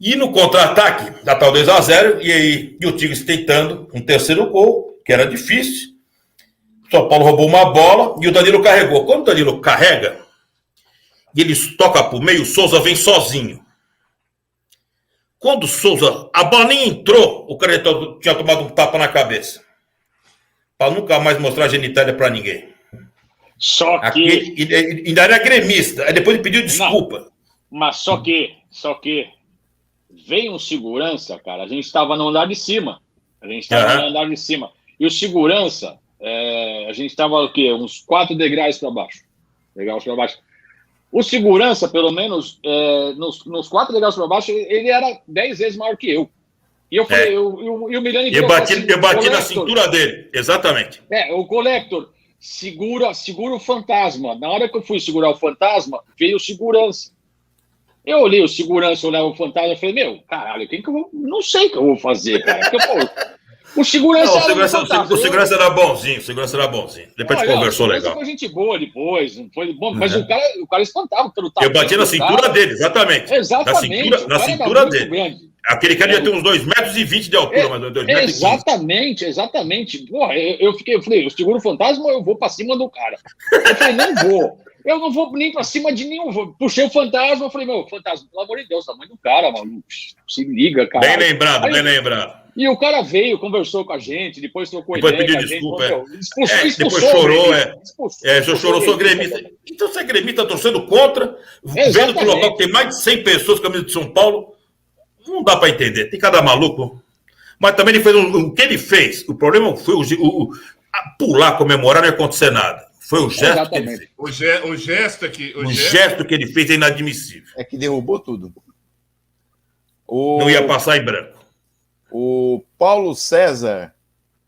E no contra-ataque, da tal 2-0, e o Tigres tentando um terceiro gol, que era difícil. O São Paulo roubou uma bola e o Danilo carregou. Quando o Danilo carrega, e ele toca para o meio, o Souza vem sozinho. Quando o Souza, a bola nem entrou, o cara tinha tomado um tapa na cabeça. Para nunca mais mostrar a genitália para ninguém. Só que... Ainda era gremista. Aí depois ele pediu desculpa. Não, mas só que veio um segurança, cara. A gente estava no andar de cima. E o segurança, a gente estava o quê? Uns 4 degraus para baixo. O segurança, pelo menos, nos 4 degraus para baixo, ele era 10 vezes maior que eu. E eu falei, e o Milani... Eu bati na cintura dele, exatamente. O Collector, segura o fantasma. Na hora que eu fui segurar o fantasma, veio o segurança. Eu olhei o segurança, olhava o fantasma e falei, caralho, quem que eu vou... Não sei o que eu vou fazer, cara. Porque, o segurança o segurança era bonzinho, Depois a gente conversou legal. Foi gente boa depois, não foi bom, mas o cara espantava pelo tamanho. Eu bati na cintura dele, exatamente. Exatamente. Na cintura dele. Grande. Aquele cara ia ter uns 2,20 metros de altura, mas 2,15 metros. Exatamente. Porra, eu falei, eu seguro o fantasma ou eu vou pra cima do cara? Eu falei, não vou. Eu não vou nem pra cima de nenhum. Puxei o fantasma, falei, fantasma, pelo amor de Deus, tamanho do cara, maluco. Se liga, cara. Bem lembrado. E o cara veio, conversou com a gente, depois trocou ideia. Depois pediu desculpa. Expulsou, depois chorou, chorou, sou gremista. Então você é gremista torcendo contra, vendo que o local tem mais de 100 pessoas com a camisa de São Paulo. Não dá para entender, tem cada maluco. Mas também ele fez o que ele fez. O problema foi pular, comemorar, não ia acontecer nada. Foi o gesto que ele fez. O gesto que ele fez é inadmissível. É que derrubou tudo. Não ia passar em branco. O Paulo César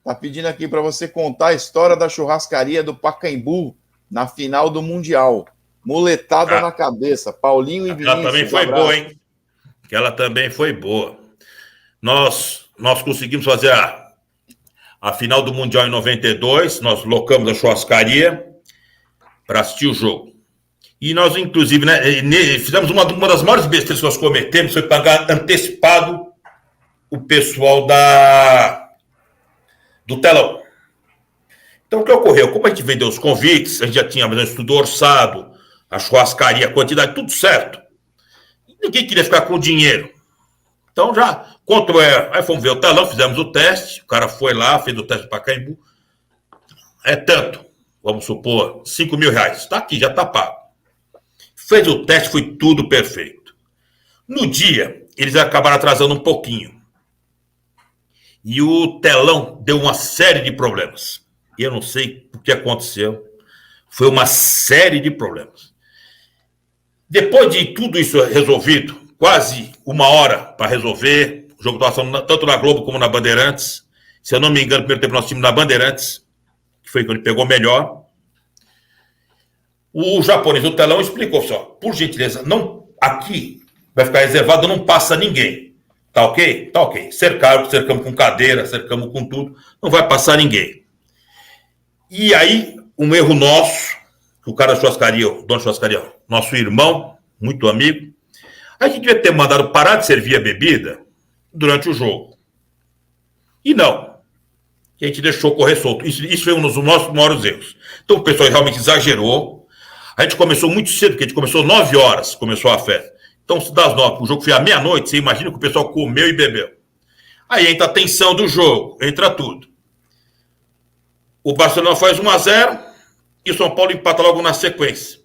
tá pedindo aqui para você contar a história da churrascaria do Pacaembu na final do Mundial. Muletada na cabeça. Paulinho e Vinícius. Ela também foi boa, hein? Ela também foi boa. Nós conseguimos fazer a final do Mundial em 92. Nós locamos a churrascaria para assistir o jogo. E nós, inclusive, fizemos uma das maiores besteiras que nós cometemos, foi pagar antecipado o pessoal do telão. Então, o que ocorreu? Como a gente vendeu os convites, a gente já tinha tudo orçado, a churrascaria, a quantidade, tudo certo. Ninguém queria ficar com dinheiro. Então, quanto é? Aí fomos ver o telão, fizemos o teste, o cara foi lá, fez o teste do Pacaembu. É tanto, vamos supor, R$5.000. Está aqui, já está pago. Fez o teste, foi tudo perfeito. No dia, eles acabaram atrasando um pouquinho. E o telão deu uma série de problemas. Eu não sei o que aconteceu. Foi uma série de problemas. Depois de tudo isso resolvido, quase 1 hora para resolver, o jogo estava passando tanto na Globo como na Bandeirantes. Se eu não me engano, no primeiro tempo nós tínhamos na Bandeirantes, que foi quando ele pegou melhor. O japonês do telão explicou só, por gentileza, não, aqui vai ficar reservado, não passa ninguém. Tá ok? Tá ok. Cercamos com cadeira, cercamos com tudo, não vai passar ninguém. E aí, um erro nosso, o cara da churrascaria, o dono da churrascaria, nosso irmão, muito amigo, a gente devia ter mandado parar de servir a bebida durante o jogo. E não. E a gente deixou correr solto. Isso foi um dos nossos maiores erros. Então o pessoal realmente exagerou. A gente começou muito cedo, porque a gente começou 9 horas, começou a festa. Então, das 9, o jogo foi à meia-noite, você imagina que o pessoal comeu e bebeu. Aí entra a tensão do jogo, entra tudo. O Barcelona faz 1-0 e o São Paulo empata logo na sequência.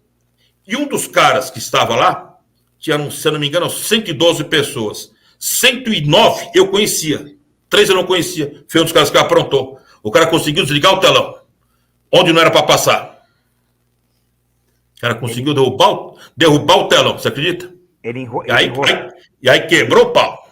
E um dos caras que estava lá, tinha, se eu não me engano, 112 pessoas. 109 eu conhecia. 3 eu não conhecia. Foi um dos caras que aprontou. O cara conseguiu desligar o telão, onde não era para passar. O cara conseguiu derrubar o telão, você acredita? E aí quebrou o pau.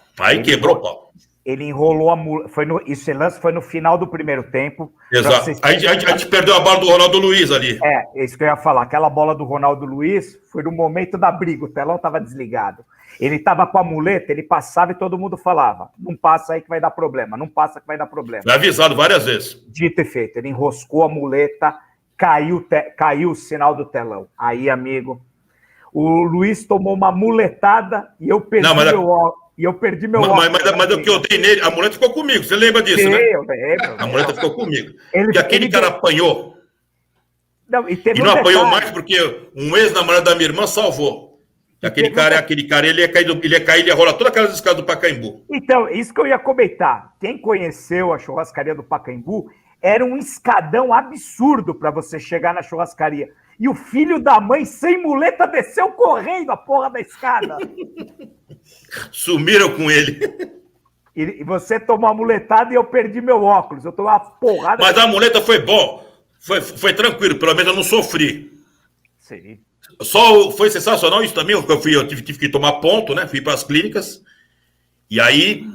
Ele enrolou a mula. Esse lance foi no final do primeiro tempo. Exato. A gente perdeu a bola do Ronaldo Luiz ali. É isso que eu ia falar. Aquela bola do Ronaldo Luiz foi no momento da briga. O telão estava desligado. Ele estava com a muleta, ele passava e todo mundo falava: não passa aí que vai dar problema, não passa que vai dar problema. Foi avisado várias vezes. Dito e feito. Ele enroscou a muleta, caiu o sinal do telão. Aí, amigo, o Luiz tomou uma muletada e eu perdi meu óculos. Mas o que eu dei nele, a muleta ficou comigo. Você lembra disso, né? Eu lembro. A muleta ficou comigo. E aquele cara apanhou. Não, e não apanhou mais porque um ex-namorado da minha irmã salvou. Aquele cara, ele ia cair, ele ia rolar todas aquelas escadas do Pacaembu. Então, isso que eu ia comentar. Quem conheceu a churrascaria do Pacaembu, era um escadão absurdo para você chegar na churrascaria. E o filho da mãe, sem muleta, desceu correndo a porra da escada. Sumiram com ele. E você tomou a muletada e eu perdi meu óculos. Eu tomei uma porrada. Mas a muleta foi bom. Foi tranquilo, pelo menos eu não sofri. Sim. foi sensacional isso também. Eu tive que tomar ponto, né? Fui para as clínicas. E aí,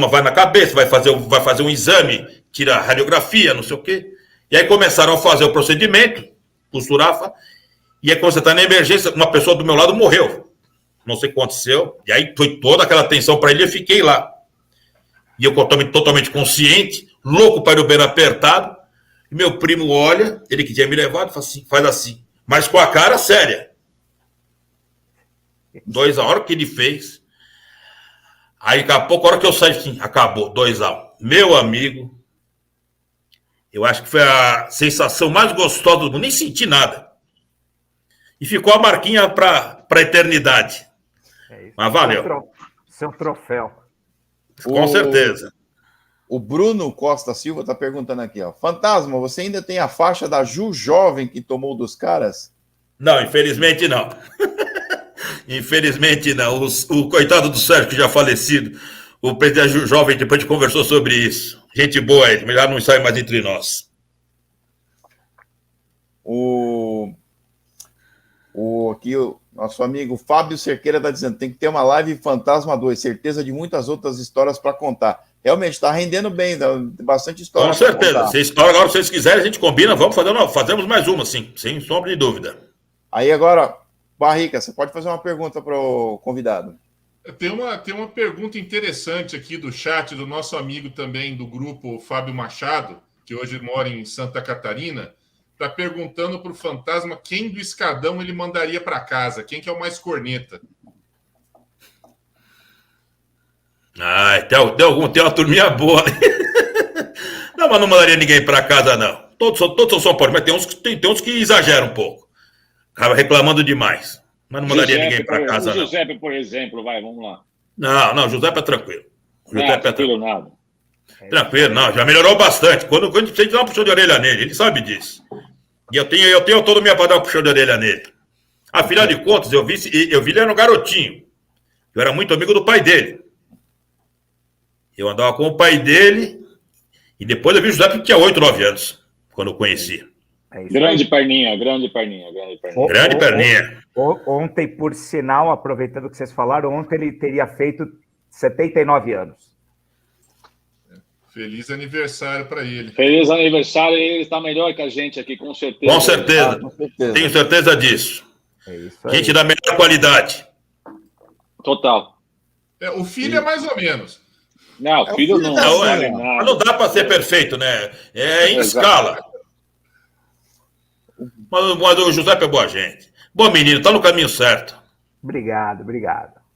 vai na cabeça, vai fazer um exame, tira a radiografia, não sei o quê. E aí começaram a fazer o procedimento, o Surafa. E aí, quando você está na emergência, uma pessoa do meu lado morreu. Não sei o que aconteceu. E aí foi toda aquela atenção para ele e eu fiquei lá. E eu totalmente consciente, louco para o bem apertado. E meu primo olha, ele que tinha me levado, faz assim. Mas com a cara séria. 2 a hora que ele fez. Aí, daqui a pouco, a hora que eu saí, assim, acabou, 2-1. Meu amigo, eu acho que foi a sensação mais gostosa do mundo. Nem senti nada. E ficou a marquinha para a eternidade. Mas valeu. Seu troféu. Com certeza. O Bruno Costa Silva está perguntando aqui, ó. Fantasma, você ainda tem a faixa da Ju jovem que tomou dos caras? Não, infelizmente não. Infelizmente não. O coitado do Sérgio, que já falecido, o presidente jovem, depois a gente conversou sobre isso. Gente boa ele, mas já não sai mais entre nós. Aqui o nosso amigo Fábio Cerqueira está dizendo, tem que ter uma live Fantasma 2, certeza de muitas outras histórias para contar. Realmente, está rendendo bem, tem bastante história. Com certeza. Se história agora, se vocês quiserem, a gente combina, fazemos mais uma, sim, sem sombra de dúvida. Aí agora, Barrica, você pode fazer uma pergunta para o convidado. Tem uma pergunta interessante aqui do chat do nosso amigo também do grupo, Fábio Machado, que hoje mora em Santa Catarina. Está perguntando para o Fantasma quem do escadão ele mandaria para casa, quem que é o mais corneta. Tem uma turminha boa. Não, mas não mandaria ninguém para casa, não. Todos são São Paulo, mas tem uns que exageram um pouco. Acaba reclamando demais. Mas não mandaria ninguém para casa, não. O Giuseppe, por exemplo, vamos lá. Não, Giuseppe é tranquilo. Não é tranquilo nada. Tranquilo, não, já melhorou bastante. Quando a gente precisa dar uma puxão de orelha nele, ele sabe disso. E eu tenho toda a minha para dar uma puxão de orelha nele. Afinal de contas, eu vi ele era um garotinho. Eu era muito amigo do pai dele. Eu andava com o pai dele e depois eu vi o José que tinha 8, 9 anos, quando eu conheci. Grande perninha. Grande perninha. Ontem, por sinal, aproveitando o que vocês falaram, ontem ele teria feito 79 anos. Feliz aniversário para ele. Feliz aniversário, ele está melhor que a gente aqui, com certeza. Com certeza. Tenho certeza disso. É isso aí. Gente da melhor qualidade. Total. O filho é mais ou menos. Não, o filho não. Mas não dá para ser perfeito, né? É em escala. Mas o Giuseppe é boa gente. Bom menino, tá no caminho certo. Obrigado.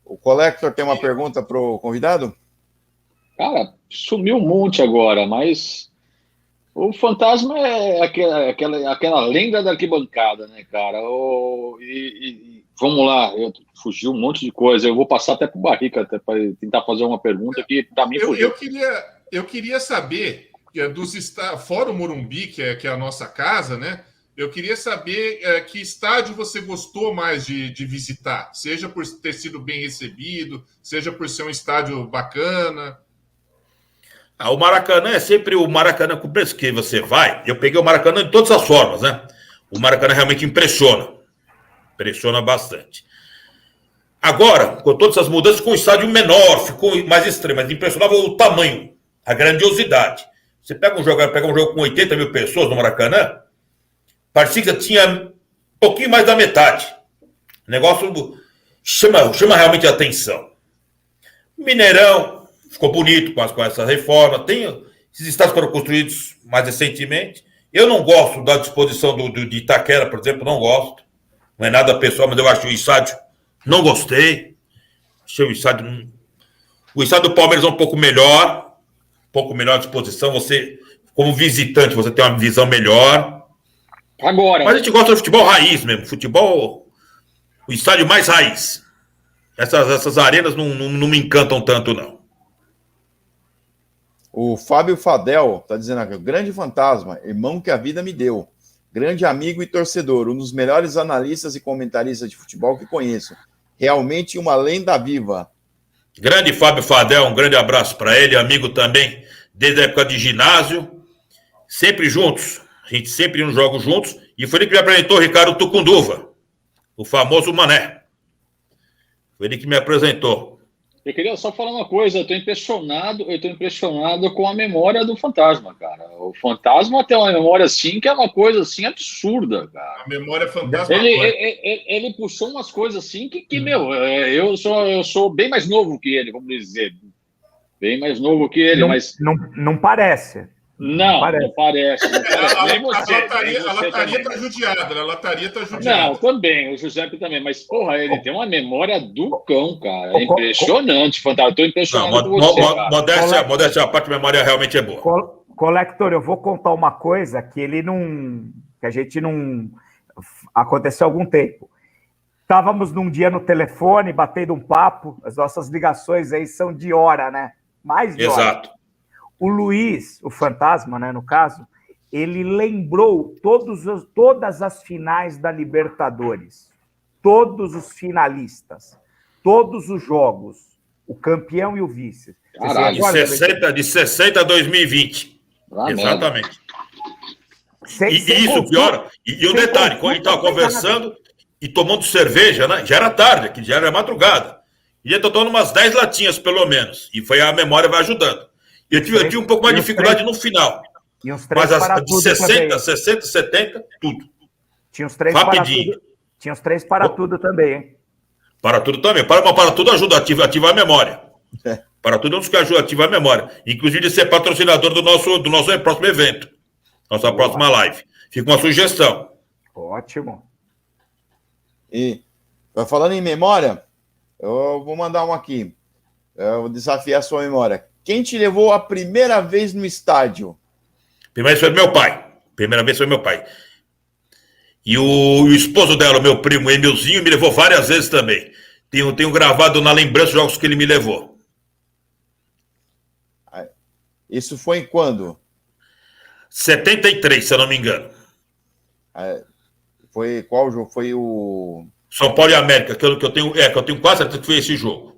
O Collector tem uma pergunta para o convidado? Cara, sumiu um monte agora, mas o Fantasma é aquela lenda da arquibancada, né, cara? Vamos lá, fugiu um monte de coisa. Eu vou passar até pro Barrica para tentar fazer uma pergunta que para mim fugiu. Eu queria saber, fora o Morumbi, que é a nossa casa, né? Eu queria saber que estádio você gostou mais de visitar, seja por ter sido bem recebido, seja por ser um estádio bacana. O Maracanã é sempre o Maracanã com o preço que você vai. Eu peguei o Maracanã de todas as formas, né? O Maracanã realmente impressiona. Impressiona bastante. Agora, com todas essas mudanças, com o estádio menor, ficou mais extremo, mas impressionava o tamanho, a grandiosidade. Você pega um jogo com 80 mil pessoas no Maracanã, parecia que tinha um pouquinho mais da metade. O negócio chama realmente a atenção. Mineirão ficou bonito com essa reforma. Esses estádios foram construídos mais recentemente. Eu não gosto da disposição de Itaquera, por exemplo, não gosto. Não é nada pessoal, mas eu acho o estádio. Não gostei. Achei o estádio do Palmeiras é um pouco melhor à disposição. Você, como visitante, você tem uma visão melhor. Agora. Mas a gente gosta do futebol raiz mesmo. O estádio mais raiz. Essas arenas não me encantam tanto, não. O Fábio Fadel está dizendo aqui, o grande Fantasma, irmão que a vida me deu. Grande amigo e torcedor, um dos melhores analistas e comentaristas de futebol que conheço. Realmente uma lenda viva. Grande Fábio Fadel, um grande abraço para ele, amigo também, desde a época de ginásio. Sempre juntos. A gente sempre ia nos jogos juntos. E foi ele que me apresentou o Ricardo Tucunduva. O famoso Mané. Foi ele que me apresentou. Eu queria só falar uma coisa, eu estou impressionado com a memória do Fantasma, cara. O Fantasma tem uma memória assim que é uma coisa assim absurda, cara. A memória fantasma. Ele puxou umas coisas assim que meu, eu sou bem mais novo que ele, vamos dizer. Bem mais novo que ele, mas... Não parece. Não parece. A lataria tá judiada, a lataria tá judiada. Não, também, o Giuseppe também, mas, porra, ele tem uma memória do cão, cara. É impressionante, Fantasma. Eu tô impressionado com você, cara. Modéstia, a parte da memória realmente é boa. Collector, eu vou contar uma coisa que a gente não... Aconteceu há algum tempo. Estávamos num dia no telefone, batendo um papo, as nossas ligações aí são de hora, né? Mais de hora. Exato. O Luiz, o Fantasma, né, no caso, ele lembrou todas as finais da Libertadores, todos os finalistas, todos os jogos, o campeão e o vice. Caralho, de 60 a 2020. Exatamente. E isso piora. E o detalhe, quando a gente estava conversando e tomando cerveja, né? Já era tarde, que já era madrugada. E já estou tomando umas 10 latinhas, pelo menos. E foi a memória vai ajudando. Eu tive um pouco mais de dificuldade no final. Mas as de 60, 70, tudo. Tinha os 3 rapidinho. Para tudo. Tinha os 3 para tudo também, hein? Para tudo também. Para tudo ajuda a ativar a memória. Para tudo é um dos que ajuda a ativar a memória. Inclusive de ser patrocinador do nosso próximo evento. Nossa próxima live. Fica uma sugestão. Ótimo. E falando em memória, eu vou mandar um aqui. Eu vou desafiar a sua memória. Quem te levou a primeira vez no estádio? Primeira vez foi meu pai. E o esposo dela, meu primo Emilzinho, me levou várias vezes também. Tenho gravado na lembrança os jogos que ele me levou. Isso foi em quando? 73, se eu não me engano. Foi qual jogo? Foi o... São Paulo e América, que eu tenho quase certeza que foi esse jogo.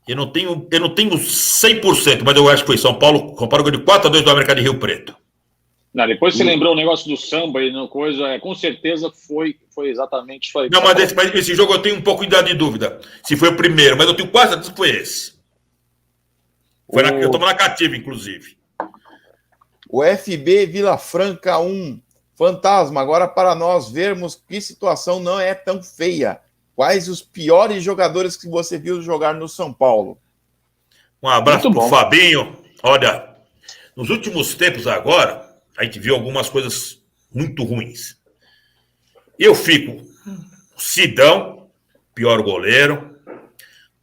Eu não tenho 100%, mas eu acho que foi São Paulo ganhou de 4-2 do América de Rio Preto. Não, depois você lembrou o negócio do samba e coisa, com certeza foi exatamente isso aí. Não, mas esse jogo eu tenho um pouco de dúvida se foi o primeiro, mas eu tenho quase certeza que foi esse. Eu estava na cativa, inclusive. O FB Vila Franca 1. Fantasma, agora para nós vermos que situação não é tão feia. Quais os piores jogadores que você viu jogar no São Paulo? Um abraço para o Fabinho. Olha, nos últimos tempos agora, a gente viu algumas coisas muito ruins. Eu fico Sidão, pior goleiro.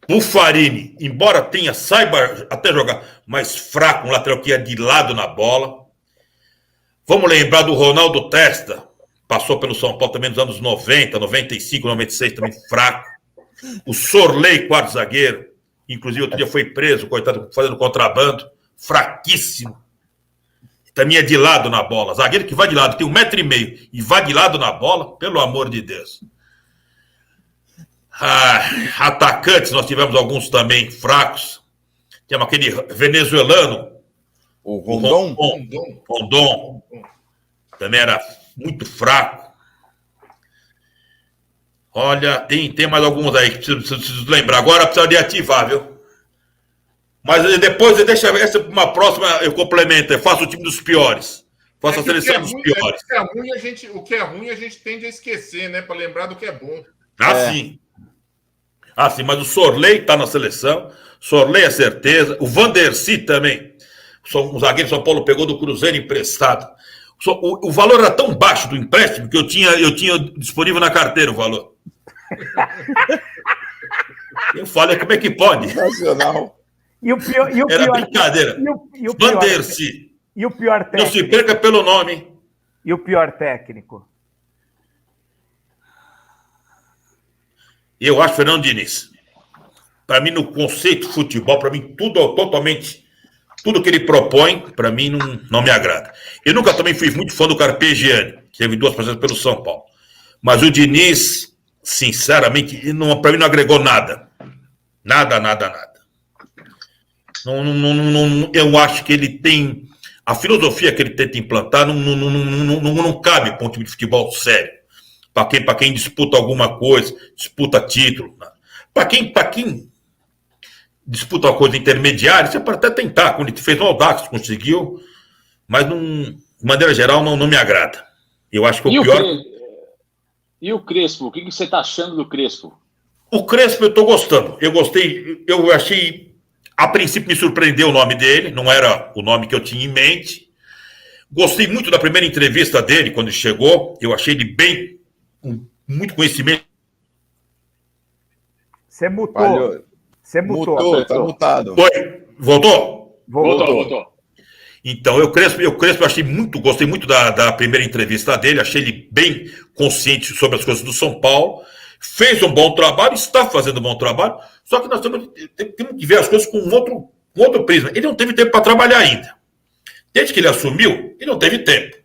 Buffarini, embora saiba até jogar, mas fraco, um lateral que ia de lado na bola. Vamos lembrar do Ronaldo Testa, passou pelo São Paulo também nos anos 90, 95, 96, também fraco. O Sorley, quarto zagueiro, inclusive outro dia foi preso, coitado, fazendo contrabando, fraquíssimo. Também é de lado na bola. Zagueiro que vai de lado, tem 1,5 m e vai de lado na bola, pelo amor de Deus. Atacantes, nós tivemos alguns também fracos. Temos aquele venezuelano, o Rondon. Rondon. Também era muito fraco. Olha, tem mais alguns aí que preciso lembrar. Agora precisa de ativar, viu? Mas depois, deixa uma próxima, eu complemento. Eu faço o time dos piores. Faço a seleção dos piores. O que é ruim a gente tende a esquecer, né? Para lembrar do que é bom. Sim. Sim, mas o Sorley está na seleção. Sorley é certeza. O Vandercy também. O zagueiro São Paulo pegou do Cruzeiro emprestado. O valor era tão baixo do empréstimo que eu tinha disponível na carteira o valor. Eu falei, como é que pode? Nacional. Era brincadeira. Vandercy. E o pior técnico? Não se perca pelo nome, hein? E o pior técnico? Eu acho Fernando Diniz. Para mim, no conceito de futebol, para mim, tudo que ele propõe, para mim, não me agrada. Eu nunca também fui muito fã do Carpegiani, que teve 2 passagens pelo São Paulo. Mas o Diniz, sinceramente, para mim não agregou nada. Nada. Eu acho que ele tem... A filosofia que ele tenta implantar não cabe para um time de futebol sério. para quem disputa alguma coisa, disputa título. Né? Para quem disputa uma coisa intermediária, você pode até tentar. Quando ele fez no Audax, conseguiu, mas de maneira geral não me agrada. Eu acho que o pior. E o Crespo? O que você está achando do Crespo? O Crespo eu estou gostando. Eu gostei, eu achei. A princípio me surpreendeu o nome dele, não era o nome que eu tinha em mente. Gostei muito da primeira entrevista dele, quando ele chegou. Eu achei ele bem, com muito conhecimento. Você mutou. Você mutou. Tá mutado. Foi? Voltou? Voltou. Então, eu achei muito, gostei muito da primeira entrevista dele, achei ele bem consciente sobre as coisas do São Paulo. Fez um bom trabalho, está fazendo um bom trabalho, só que nós temos que ver as coisas com outro prisma. Ele não teve tempo para trabalhar ainda. Desde que ele assumiu, ele não teve tempo.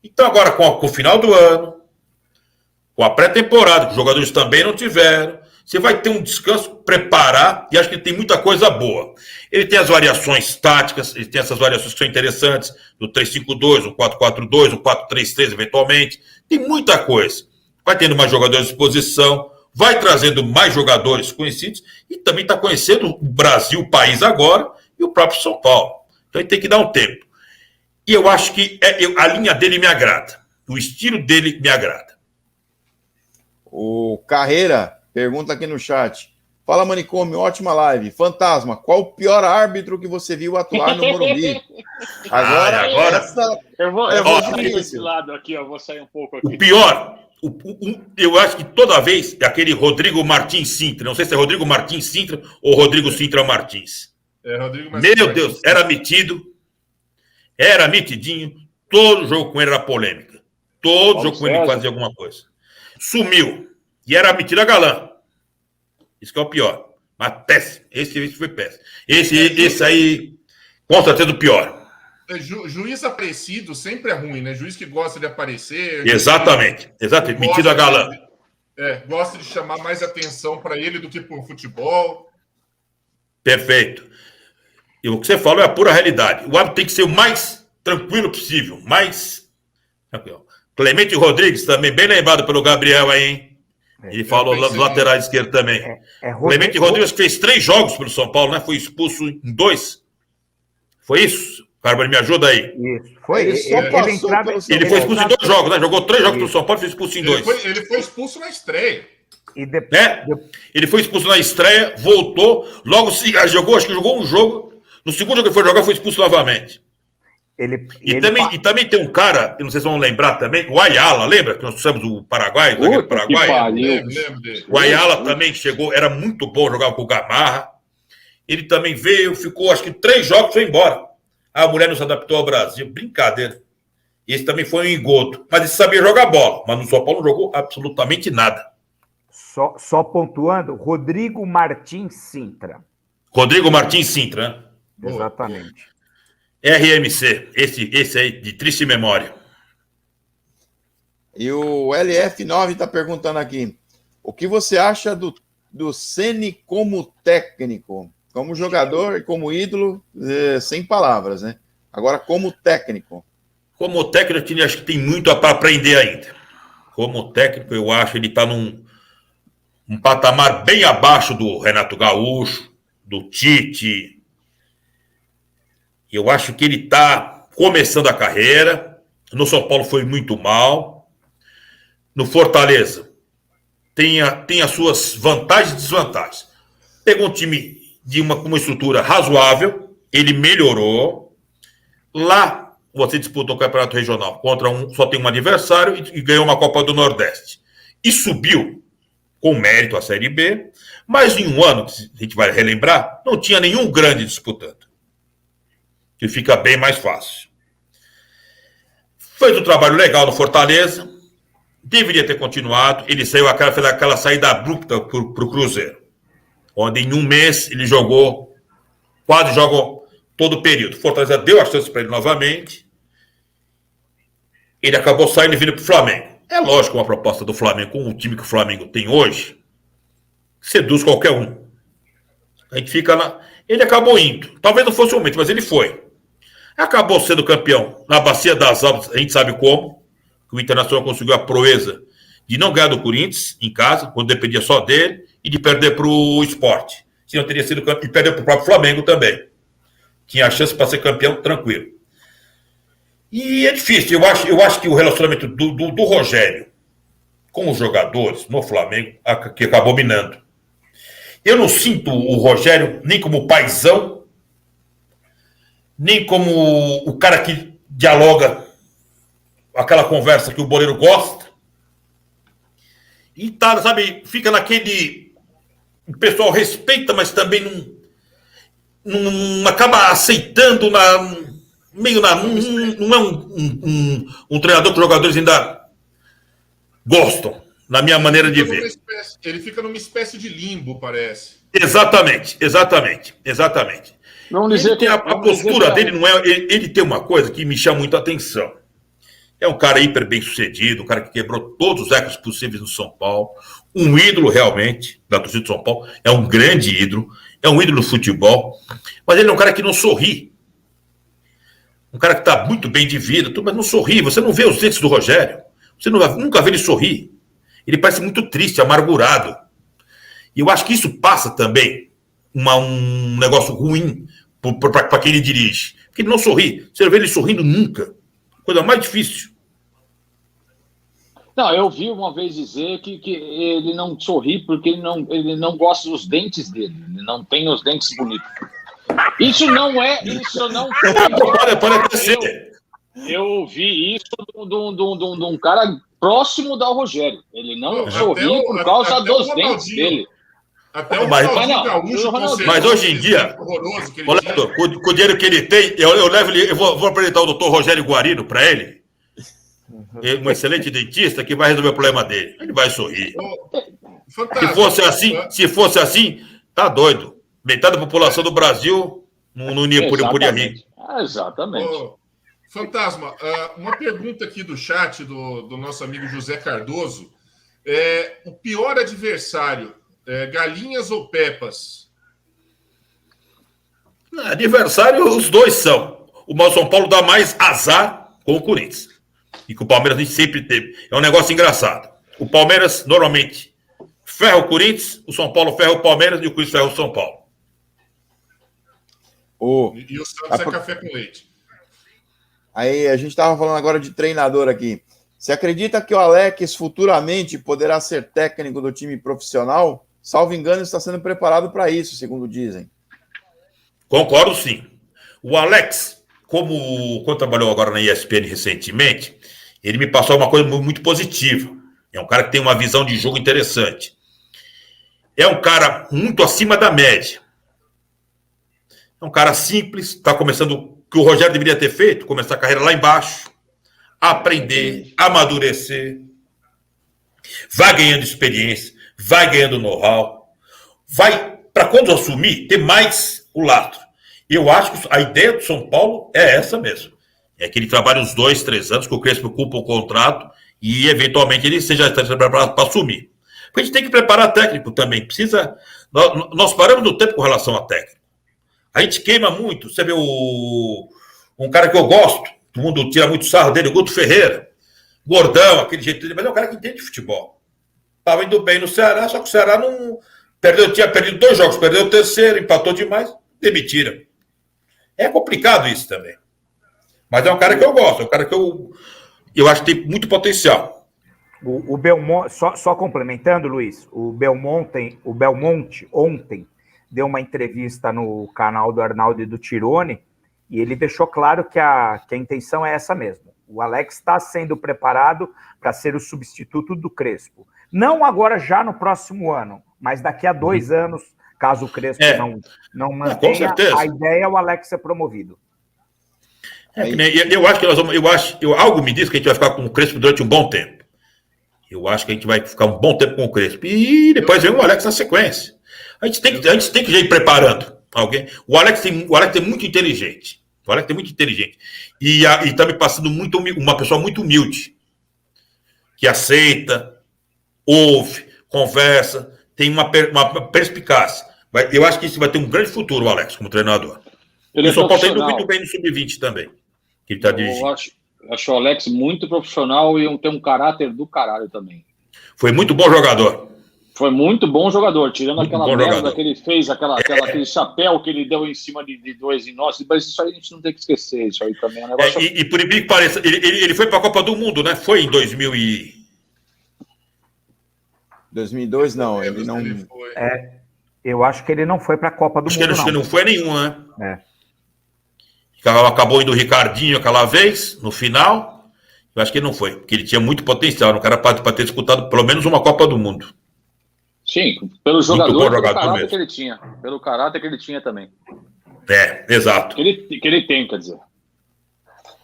Então agora, com o final do ano, com a pré-temporada, que os jogadores também não tiveram, você vai ter um descanso, preparar, e acho que ele tem muita coisa boa. Ele tem as variações táticas, ele tem essas variações que são interessantes, do 3-5-2, o 4-4-2, o 4-3-3, eventualmente. Tem muita coisa. Vai tendo mais jogadores à disposição, vai trazendo mais jogadores conhecidos e também está conhecendo o Brasil, o país agora, e o próprio São Paulo. Então ele tem que dar um tempo. E eu acho que a linha dele me agrada. O estilo dele me agrada. O Carreira pergunta aqui no chat. Fala, Manicômio, ótima live. Fantasma, qual o pior árbitro que você viu atuar no Morumbi? Agora... Eu vou sair desse lado aqui, ó. Vou sair um pouco aqui. O pior... eu acho que toda vez aquele Rodrigo Martins Sintra, não sei se é Rodrigo Martins Sintra ou Rodrigo Sintra Martins. Rodrigo Martins. Meu Deus, era mitidinho, todo jogo com ele era polêmica. Todo jogo com ele fazia alguma coisa. Sumiu. E era metido a galã. Isso que é o pior. Mas péssimo. Esse foi péssimo. Esse aí, com certeza, o pior. Juiz aparecido sempre é ruim, né? Juiz que gosta de aparecer. Exatamente. Metido a galã. Gosta de chamar mais atenção para ele do que para o futebol. Perfeito. E o que você falou é a pura realidade. O árbitro tem que ser o mais tranquilo possível. Mais tranquilo. Clemente Rodrigues, também bem lembrado pelo Gabriel aí, hein? Ele falou dos laterais esquerdos também. Clemente Rodrigues fez 3 jogos pelo São Paulo, né? Foi expulso em 2. Foi isso? Carvalho, me ajuda aí. Isso. Foi. Ele foi expulso em 2 jogos, né? Jogou 3 jogos pelo São Paulo e foi expulso em 2. Ele foi expulso na estreia. Ele foi expulso na estreia, voltou, logo jogou, acho que jogou um jogo. No segundo jogo que ele foi jogar, foi expulso novamente. Também tem um cara, eu não sei se vão lembrar também, o Ayala, lembra? Que nós trouxemos o Paraguai, o Paraguai. Lembro dele. O Ayala também chegou, era muito bom, jogava com o Gamarra. Ele também veio, ficou acho que 3 jogos, foi embora. A mulher não se adaptou ao Brasil, brincadeira. Esse também foi um engodo, mas ele sabia jogar bola, mas no São Paulo não jogou absolutamente nada. Só pontuando, Rodrigo Martins Sintra. Rodrigo Martins Sintra, né? Exatamente. RMC, esse aí, de triste memória. E o LF9 está perguntando aqui, o que você acha do Ceni como técnico? Como jogador e como ídolo, sem palavras, né? Agora, como técnico. Como técnico, eu acho que tem muito para aprender ainda. Como técnico, eu acho que ele está num patamar bem abaixo do Renato Gaúcho, do Tite. Eu acho que ele está começando a carreira. No São Paulo foi muito mal. No Fortaleza tem as suas vantagens e desvantagens. Pegou um time com uma estrutura razoável, ele melhorou. Lá você disputou o campeonato regional contra só tem um adversário e ganhou uma Copa do Nordeste. E subiu com mérito a Série B, mas em um ano, que a gente vai relembrar, não tinha nenhum grande disputando. Que fica bem mais fácil. Fez um trabalho legal no Fortaleza, deveria ter continuado, ele fez aquela saída abrupta para o Cruzeiro, onde em um mês ele quase jogou todo o período. Fortaleza deu a chance para ele novamente, ele acabou saindo e vindo para o Flamengo. É lógico, uma proposta do Flamengo, com o time que o Flamengo tem hoje, seduz qualquer um. A gente fica lá. Ele acabou indo, talvez não fosse o momento, mas ele foi. Acabou sendo campeão na Bacia das Almas, a gente sabe como, que o Internacional conseguiu a proeza de não ganhar do Corinthians em casa, quando dependia só dele, e de perder para o Sport. Se não teria sido campeão, e perder para o próprio Flamengo também. Tinha a chance para ser campeão tranquilo. E é difícil. Eu acho que o relacionamento do Rogério com os jogadores no Flamengo que acabou minando. Eu não sinto o Rogério nem como paizão, nem como o cara que dialoga aquela conversa que o boleiro gosta. E tá, sabe, fica naquele... O pessoal respeita, mas também não acaba aceitando não é um treinador que os jogadores ainda gostam, na minha maneira de ver. Ele fica numa espécie de limbo, parece. Exatamente. Vamos dizer a postura dele não é... Ele tem uma coisa que me chama muita atenção. É um cara hiper bem sucedido, um cara que quebrou todos os recordes possíveis no São Paulo, um ídolo realmente da torcida do São Paulo, é um grande ídolo, é um ídolo do futebol, mas ele é um cara que não sorri. Um cara que está muito bem de vida, mas não sorri. Você não vê os dentes do Rogério. Você nunca vê ele sorrir. Ele parece muito triste, amargurado. E eu acho que isso passa também um negócio ruim para quem ele dirige. Porque ele não sorri. Você não vê ele sorrindo nunca. Coisa mais difícil. Não, eu vi uma vez dizer que ele não sorri porque ele não gosta dos dentes dele. Ele não tem os dentes bonitos. Isso não pode até ser. Eu ouvi isso de um cara próximo do Rogério. Ele não sorri por causa dos dentes dele. Até o Ronaldinho Gaúcho, mas hoje em dia, com o dinheiro que ele tem, eu vou apresentar o doutor Rogério Guarino para ele, um excelente dentista que vai resolver o problema dele. Ele vai sorrir. Se fosse assim, tá doido. Metade da população do Brasil não podia rir. Exatamente. Fantasma, uma pergunta aqui do chat do nosso amigo José Cardoso. O pior adversário, Galinhas ou Pepas? Adversário, os dois são. O São Paulo dá mais azar com o Corinthians. E que o Palmeiras a gente sempre teve. É um negócio engraçado. O Palmeiras, normalmente, ferra o Corinthians, o São Paulo ferra o Palmeiras e o Corinthians ferra o São Paulo. E o Santos é café com leite. Aí, a gente estava falando agora de treinador aqui. Você acredita que o Alex futuramente poderá ser técnico do time profissional? Salvo engano, está sendo preparado para isso, segundo dizem. Concordo, sim. O Alex, quando trabalhou agora na ESPN recentemente, ele me passou uma coisa muito positiva. É um cara que tem uma visão de jogo interessante. É um cara muito acima da média. É um cara simples, está começando o que o Rogério deveria ter feito, começar a carreira lá embaixo, aprender, amadurecer, vai ganhando experiência, vai ganhando know-how, vai, para quando assumir, ter mais o lastro. Eu acho que a ideia do São Paulo é essa mesmo. É que ele trabalhe uns 2, 3 anos, que o Crespo cumpra o contrato e, eventualmente, ele seja preparado para assumir. Porque a gente tem que preparar técnico também. Nós paramos no tempo com relação a técnico. A gente queima muito. Você vê um cara que eu gosto, todo mundo tira muito sarro dele, o Guto Ferreira. Gordão, aquele jeito dele, mas é um cara que entende de futebol. Estava indo bem no Ceará, só que o Ceará não tinha perdido 2 jogos, perdeu o terceiro, empatou demais, demitiram. É complicado isso também. Mas é um cara que eu gosto, é um cara que eu acho que tem muito potencial. O Belmonte, só complementando, Luiz, o Belmonte ontem deu uma entrevista no canal do Arnaldo e do Tirone e ele deixou claro que a intenção é essa mesmo. O Alex está sendo preparado para ser o substituto do Crespo. Não agora, já no próximo ano, mas daqui a 2 anos, caso o Crespo não mantenha, a ideia é o Alex ser promovido. Algo me diz que a gente vai ficar com o Crespo durante um bom tempo. Eu acho que a gente vai ficar um bom tempo com o Crespo. E depois vem o Alex na sequência. A gente tem que já ir preparando alguém. O Alex é muito inteligente. O Alex é muito inteligente. E está me passando uma pessoa muito humilde. Que aceita, ouve, conversa, tem uma perspicácia. Eu acho que isso vai ter um grande futuro, o Alex, como treinador. Ele o São Paulo está indo muito bem no Sub-20 também. Que ele está dirigindo. Eu acho o Alex muito profissional e tem um caráter do caralho também. Foi muito bom jogador. Foi muito bom jogador, tirando Muito aquela bom merda jogador. que ele fez, aquele chapéu que ele deu em cima de dois em nós, mas isso aí a gente não tem que esquecer, isso aí também é um negócio... E por incrível que pareça, ele foi para a Copa do Mundo, né? Foi em 2002, não, ele não... foi. Eu acho que ele não foi para a Copa do Acho Mundo, que ele não foi nenhum, né? É. Acabou indo o Ricardinho aquela vez, no final. Eu acho que ele não foi, porque ele tinha muito potencial. Era um cara para ter disputado pelo menos uma Copa do Mundo. Sim, pelo jogador, bom pelo jogador caráter mesmo. que ele tinha. Pelo caráter que ele tinha também. Exato. Que ele tem, quer dizer.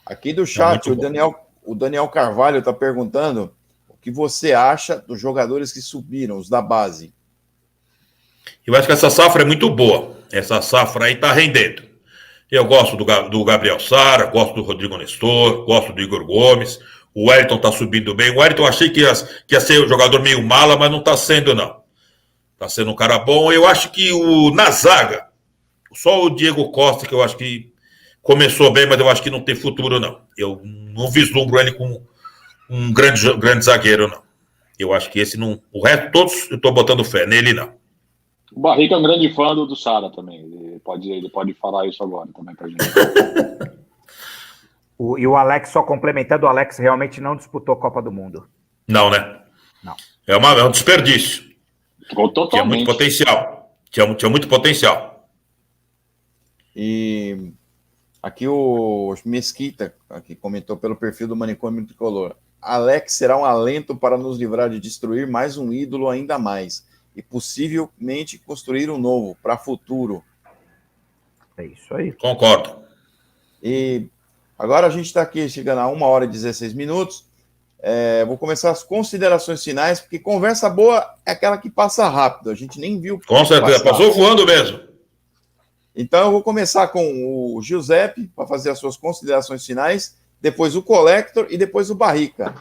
Aqui do chat, o Daniel Carvalho está perguntando o que você acha dos jogadores que subiram, os da base. Eu acho que essa safra é muito boa. Essa safra aí tá rendendo. Eu gosto do Gabriel Sara, gosto do Rodrigo Nestor, gosto do Igor Gomes. O Wellington tá subindo bem. O Wellington eu achei que ia ser um jogador meio mala, mas não tá sendo, não. Tá sendo um cara bom. Eu acho que na zaga, só o Diego Costa, que eu acho que começou bem, mas eu acho que não tem futuro, não. Eu não vislumbro ele como um grande zagueiro, não. Eu acho que esse não... O resto, todos, eu tô botando fé. Nele, não. O Barrica é um grande fã do Sara também. Ele pode falar isso agora também pra gente. E o Alex, só complementando, o Alex realmente não disputou a Copa do Mundo. Não, né? Não. É um desperdício. Ficou totalmente. Tinha muito potencial. Tinha muito potencial. E aqui o Mesquita, que comentou pelo perfil do Manicômio Tricolor. Alex será um alento para nos livrar de destruir mais um ídolo ainda mais. E possivelmente construir um novo, para futuro. É isso aí. Concordo. E agora a gente está aqui chegando a 1h16. Vou começar as considerações finais, porque conversa boa é aquela que passa rápido. A gente nem viu. Com certeza, passou voando mesmo. Então eu vou começar com o Giuseppe, para fazer as suas considerações finais, depois o Collector e depois o Barrica.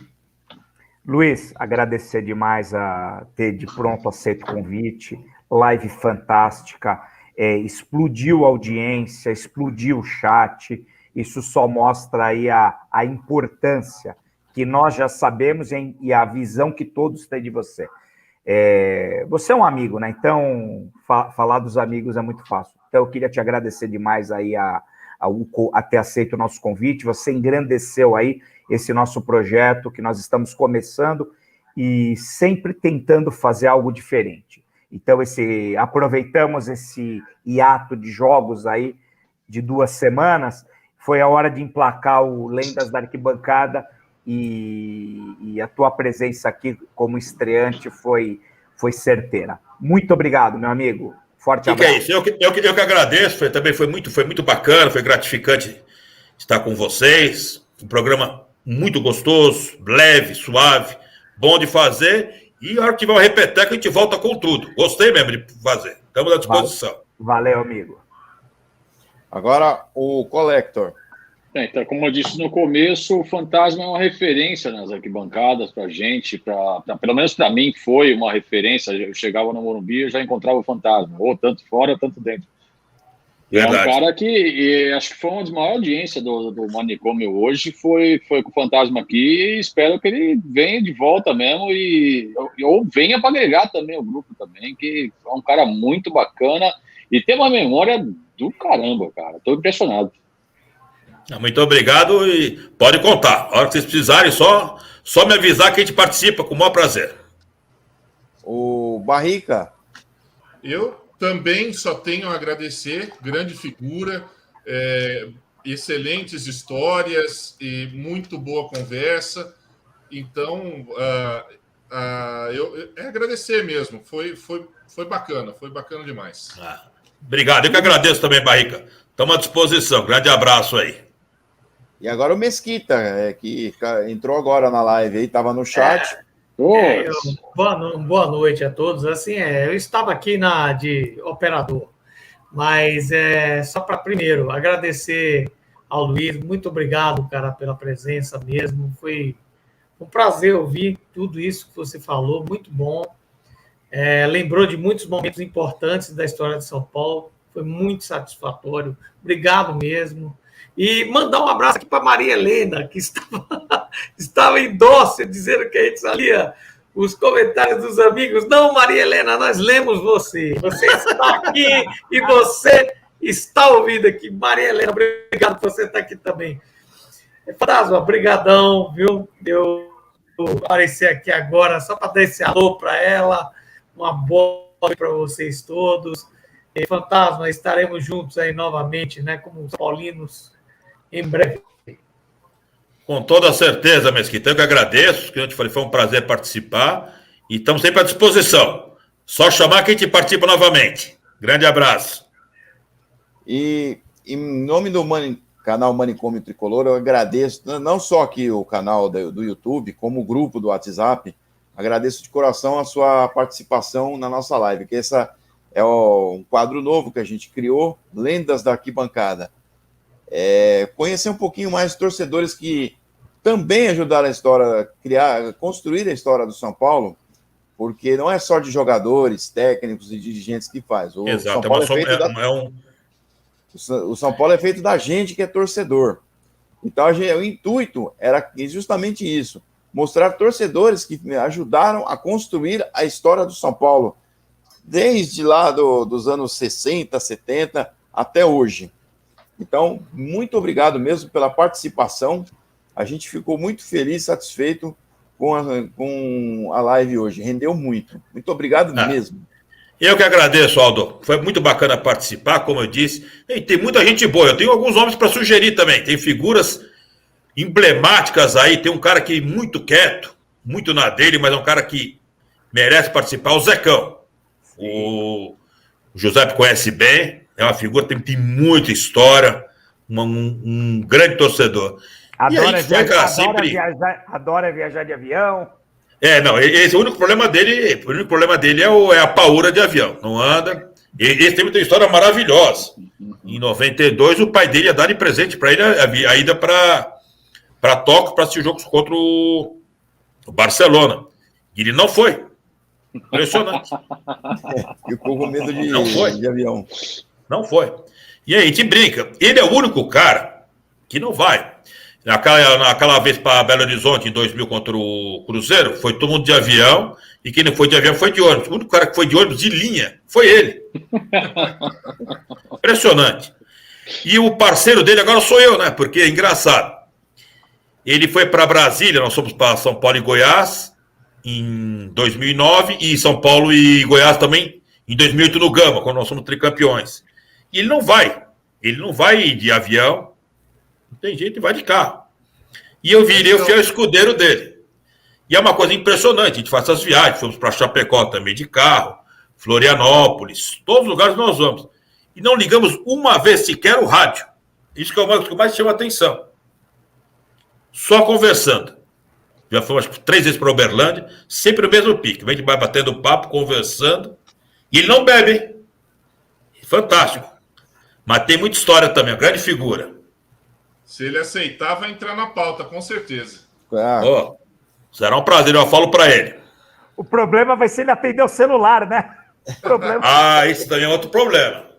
Luiz, agradecer demais a ter de pronto aceito o convite, live fantástica, explodiu a audiência, explodiu o chat, isso só mostra aí a importância que nós já sabemos e a visão que todos têm de você. Você é um amigo, né? Então, falar dos amigos é muito fácil. Então, eu queria te agradecer demais aí a ter aceito o nosso convite, você engrandeceu aí esse nosso projeto que nós estamos começando e sempre tentando fazer algo diferente. Então, aproveitamos esse hiato de jogos aí de 2 semanas, foi a hora de emplacar o Lendas da Arquibancada e a tua presença aqui como estreante foi certeira. Muito obrigado, meu amigo. Forte abraço. Que é isso? Eu que agradeço, também foi muito bacana, foi gratificante estar com vocês. Um programa muito gostoso, leve, suave, bom de fazer. E a hora que tiver uma repeteca, a gente volta com tudo. Gostei mesmo de fazer. Estamos à disposição. Valeu, amigo. Agora o Collector. Então, como eu disse no começo, o Fantasma é uma referência nas arquibancadas para a gente, pelo menos para mim foi uma referência. Eu chegava no Morumbi e já encontrava o Fantasma, ou tanto fora, tanto dentro. Verdade. É um cara que acho que foi uma das maiores audiências do Manicômio hoje, foi com o Fantasma aqui, e espero que ele venha de volta mesmo ou venha para agregar também o grupo também, que é um cara muito bacana e tem uma memória do caramba, cara. Estou impressionado. Muito obrigado e pode contar. A hora que vocês precisarem, só me avisar que a gente participa com o maior prazer. O Barrica. Eu também só tenho a agradecer, grande figura, excelentes histórias e muito boa conversa. Então, é agradecer mesmo. Foi bacana demais. Obrigado. Eu que agradeço também, Barrica. Estamos à disposição. Grande abraço aí. E agora o Mesquita, que entrou agora na live aí, estava no chat. Boa noite a todos. Assim, eu estava aqui de operador, mas só para primeiro agradecer ao Luiz. Muito obrigado, cara, pela presença mesmo. Foi um prazer ouvir tudo isso que você falou, muito bom. Lembrou de muitos momentos importantes da história de São Paulo. Foi muito satisfatório. Obrigado mesmo. E mandar um abraço aqui para Maria Helena, que estava em dócil, dizendo que a gente sabia os comentários dos amigos. Não, Maria Helena, nós lemos você. Você está aqui e você está ouvindo aqui. Maria Helena, obrigado por você estar aqui também. Fantasma, brigadão, viu? Eu aparecer aqui agora só para dar esse alô para ela. Uma boa noite para vocês todos. E, Fantasma, estaremos juntos aí novamente, né? Como os paulinos, em breve. Com toda certeza, Mesquita. Eu que agradeço, que eu te falei, foi um prazer participar e estamos sempre à disposição. Só chamar que a gente participa novamente. Grande abraço. E em nome do canal Manicômio Tricolor, eu agradeço, não só aqui o canal do YouTube, como o grupo do WhatsApp, agradeço de coração a sua participação na nossa live, que esse é um quadro novo que a gente criou, Lendas da Arquibancada. Conhecer um pouquinho mais os torcedores que também ajudaram a história, construir a história do São Paulo, porque não é só de jogadores, técnicos e dirigentes que faz. Exato, o São Paulo é feito da gente que é torcedor. Então, o intuito era justamente isso, mostrar torcedores que ajudaram a construir a história do São Paulo, desde lá dos anos 60, 70 até hoje. Então, muito obrigado mesmo pela participação. A gente ficou muito feliz, satisfeito com a live hoje. Rendeu muito. Muito obrigado mesmo. Eu que agradeço, Aldo. Foi muito bacana participar, como eu disse. E tem muita gente boa. Eu tenho alguns nomes para sugerir também. Tem figuras emblemáticas aí. Tem um cara que é muito quieto, muito na dele, mas é um cara que merece participar. O Zecão. O Giuseppe conhece bem. É uma figura que tem muita história, um grande torcedor. Adora viajar de avião. Não, o único problema dele é a paura de avião, não anda. Esse tem uma história maravilhosa. Em 92, o pai dele ia dar de presente para ele a ida para Tóquio para assistir jogos contra o Barcelona. E ele não foi. Impressionante. Ficou com medo de avião. Não foi. E aí a gente brinca. Ele é o único cara que não vai. Naquela vez para Belo Horizonte, em 2000, contra o Cruzeiro, foi todo mundo de avião, e quem não foi de avião foi de ônibus. O único cara que foi de ônibus de linha foi ele. Impressionante. E o parceiro dele agora sou eu, né? Porque é engraçado. Ele foi para Brasília, nós fomos para São Paulo e Goiás em 2009, e São Paulo e Goiás também em 2008 no Gama, quando nós somos tricampeões. E ele não vai de avião, não tem jeito, vai de carro. E eu virei o fiel escudeiro dele. E é uma coisa impressionante, a gente faz essas viagens, fomos para Chapecó também de carro, Florianópolis, todos os lugares nós vamos. E não ligamos uma vez sequer o rádio. Isso que é o que mais chama atenção. Só conversando. Já fomos 3 vezes para Uberlândia, sempre o mesmo pique. Vem de baixo batendo papo, conversando. E ele não bebe, hein? Fantástico. Mas tem muita história também, uma grande figura. Se ele aceitar, vai entrar na pauta, com certeza. Será um prazer, eu falo para ele. O problema vai ser ele atender o celular, né? Isso também é outro problema.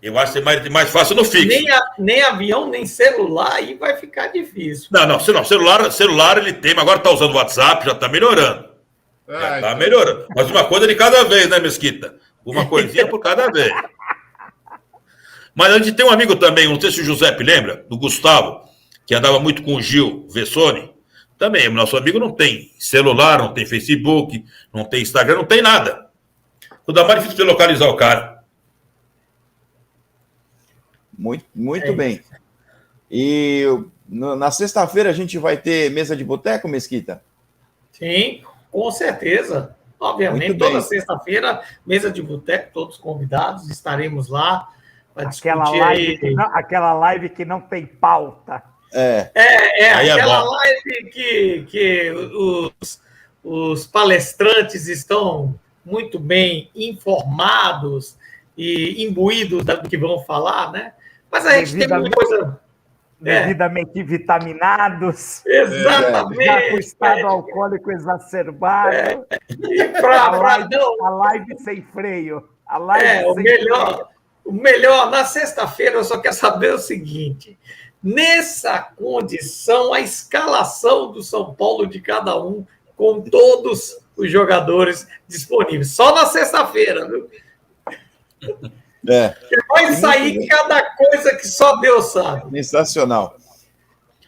Eu acho que é mais fácil no fixo. Nem avião, nem celular, aí vai ficar difícil. Não, celular ele tem, mas agora está usando o WhatsApp, já está melhorando. Está melhorando. Mas uma coisa de cada vez, né, Mesquita? Uma coisinha por cada vez. Mas a gente tem um amigo também, não sei se o Giuseppe lembra, do Gustavo, que andava muito com o Gil Vessoni. Também, o nosso amigo não tem celular, não tem Facebook, não tem Instagram, não tem nada. Tudo mais difícil de localizar o cara. Muito bem. E na sexta-feira a gente vai ter mesa de boteco, Mesquita? Sim, com certeza. Obviamente, toda sexta-feira, mesa de boteco, todos convidados, estaremos lá para discutir aquela live que não tem pauta. Aquela live que os palestrantes estão muito bem informados e imbuídos do que vão falar, né? Mas a gente tem muita coisa... Devidamente vitaminados. Exatamente. Já com estado alcoólico exacerbado. A live sem freio. A live sem freio. O melhor, na sexta-feira, eu só quero saber o seguinte: nessa condição, a escalação do São Paulo de cada um, com todos os jogadores disponíveis. Só na sexta-feira, viu? Vai sair cada coisa que só Deus sabe. Sensacional.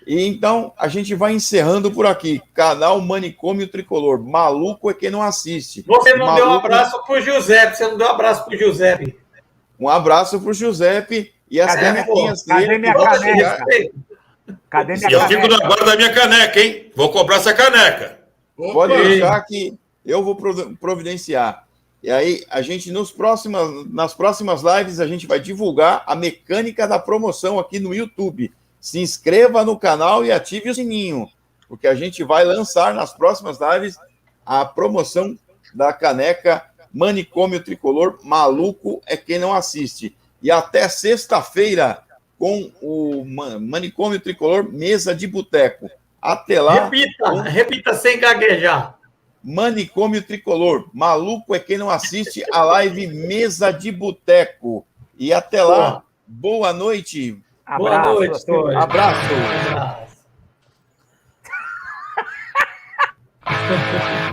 E então, a gente vai encerrando por aqui. Canal Manicômio Tricolor. Maluco é quem não assiste. Você não deu um abraço pro Giuseppe. Você não deu um abraço pro Giuseppe. Um abraço pro Giuseppe e as canequinhas dele. Cadê minha caneca? Cadê minha Eu caneca? fico na guarda da minha caneca, hein? Vou comprar essa caneca. Pode deixar que eu vou providenciar. E aí, a gente, nas próximas lives, a gente vai divulgar a mecânica da promoção aqui no YouTube. Se inscreva no canal e ative o sininho, porque a gente vai lançar nas próximas lives a promoção da caneca Manicômio Tricolor. Maluco é quem não assiste. E até sexta-feira com o Manicômio Tricolor Mesa de Boteco. Até lá. Repita sem gaguejar. Manicômio Tricolor. Maluco é quem não assiste a live Mesa de Boteco. E até lá. Boa noite. Abraço, boa noite. Abraço. Abraço.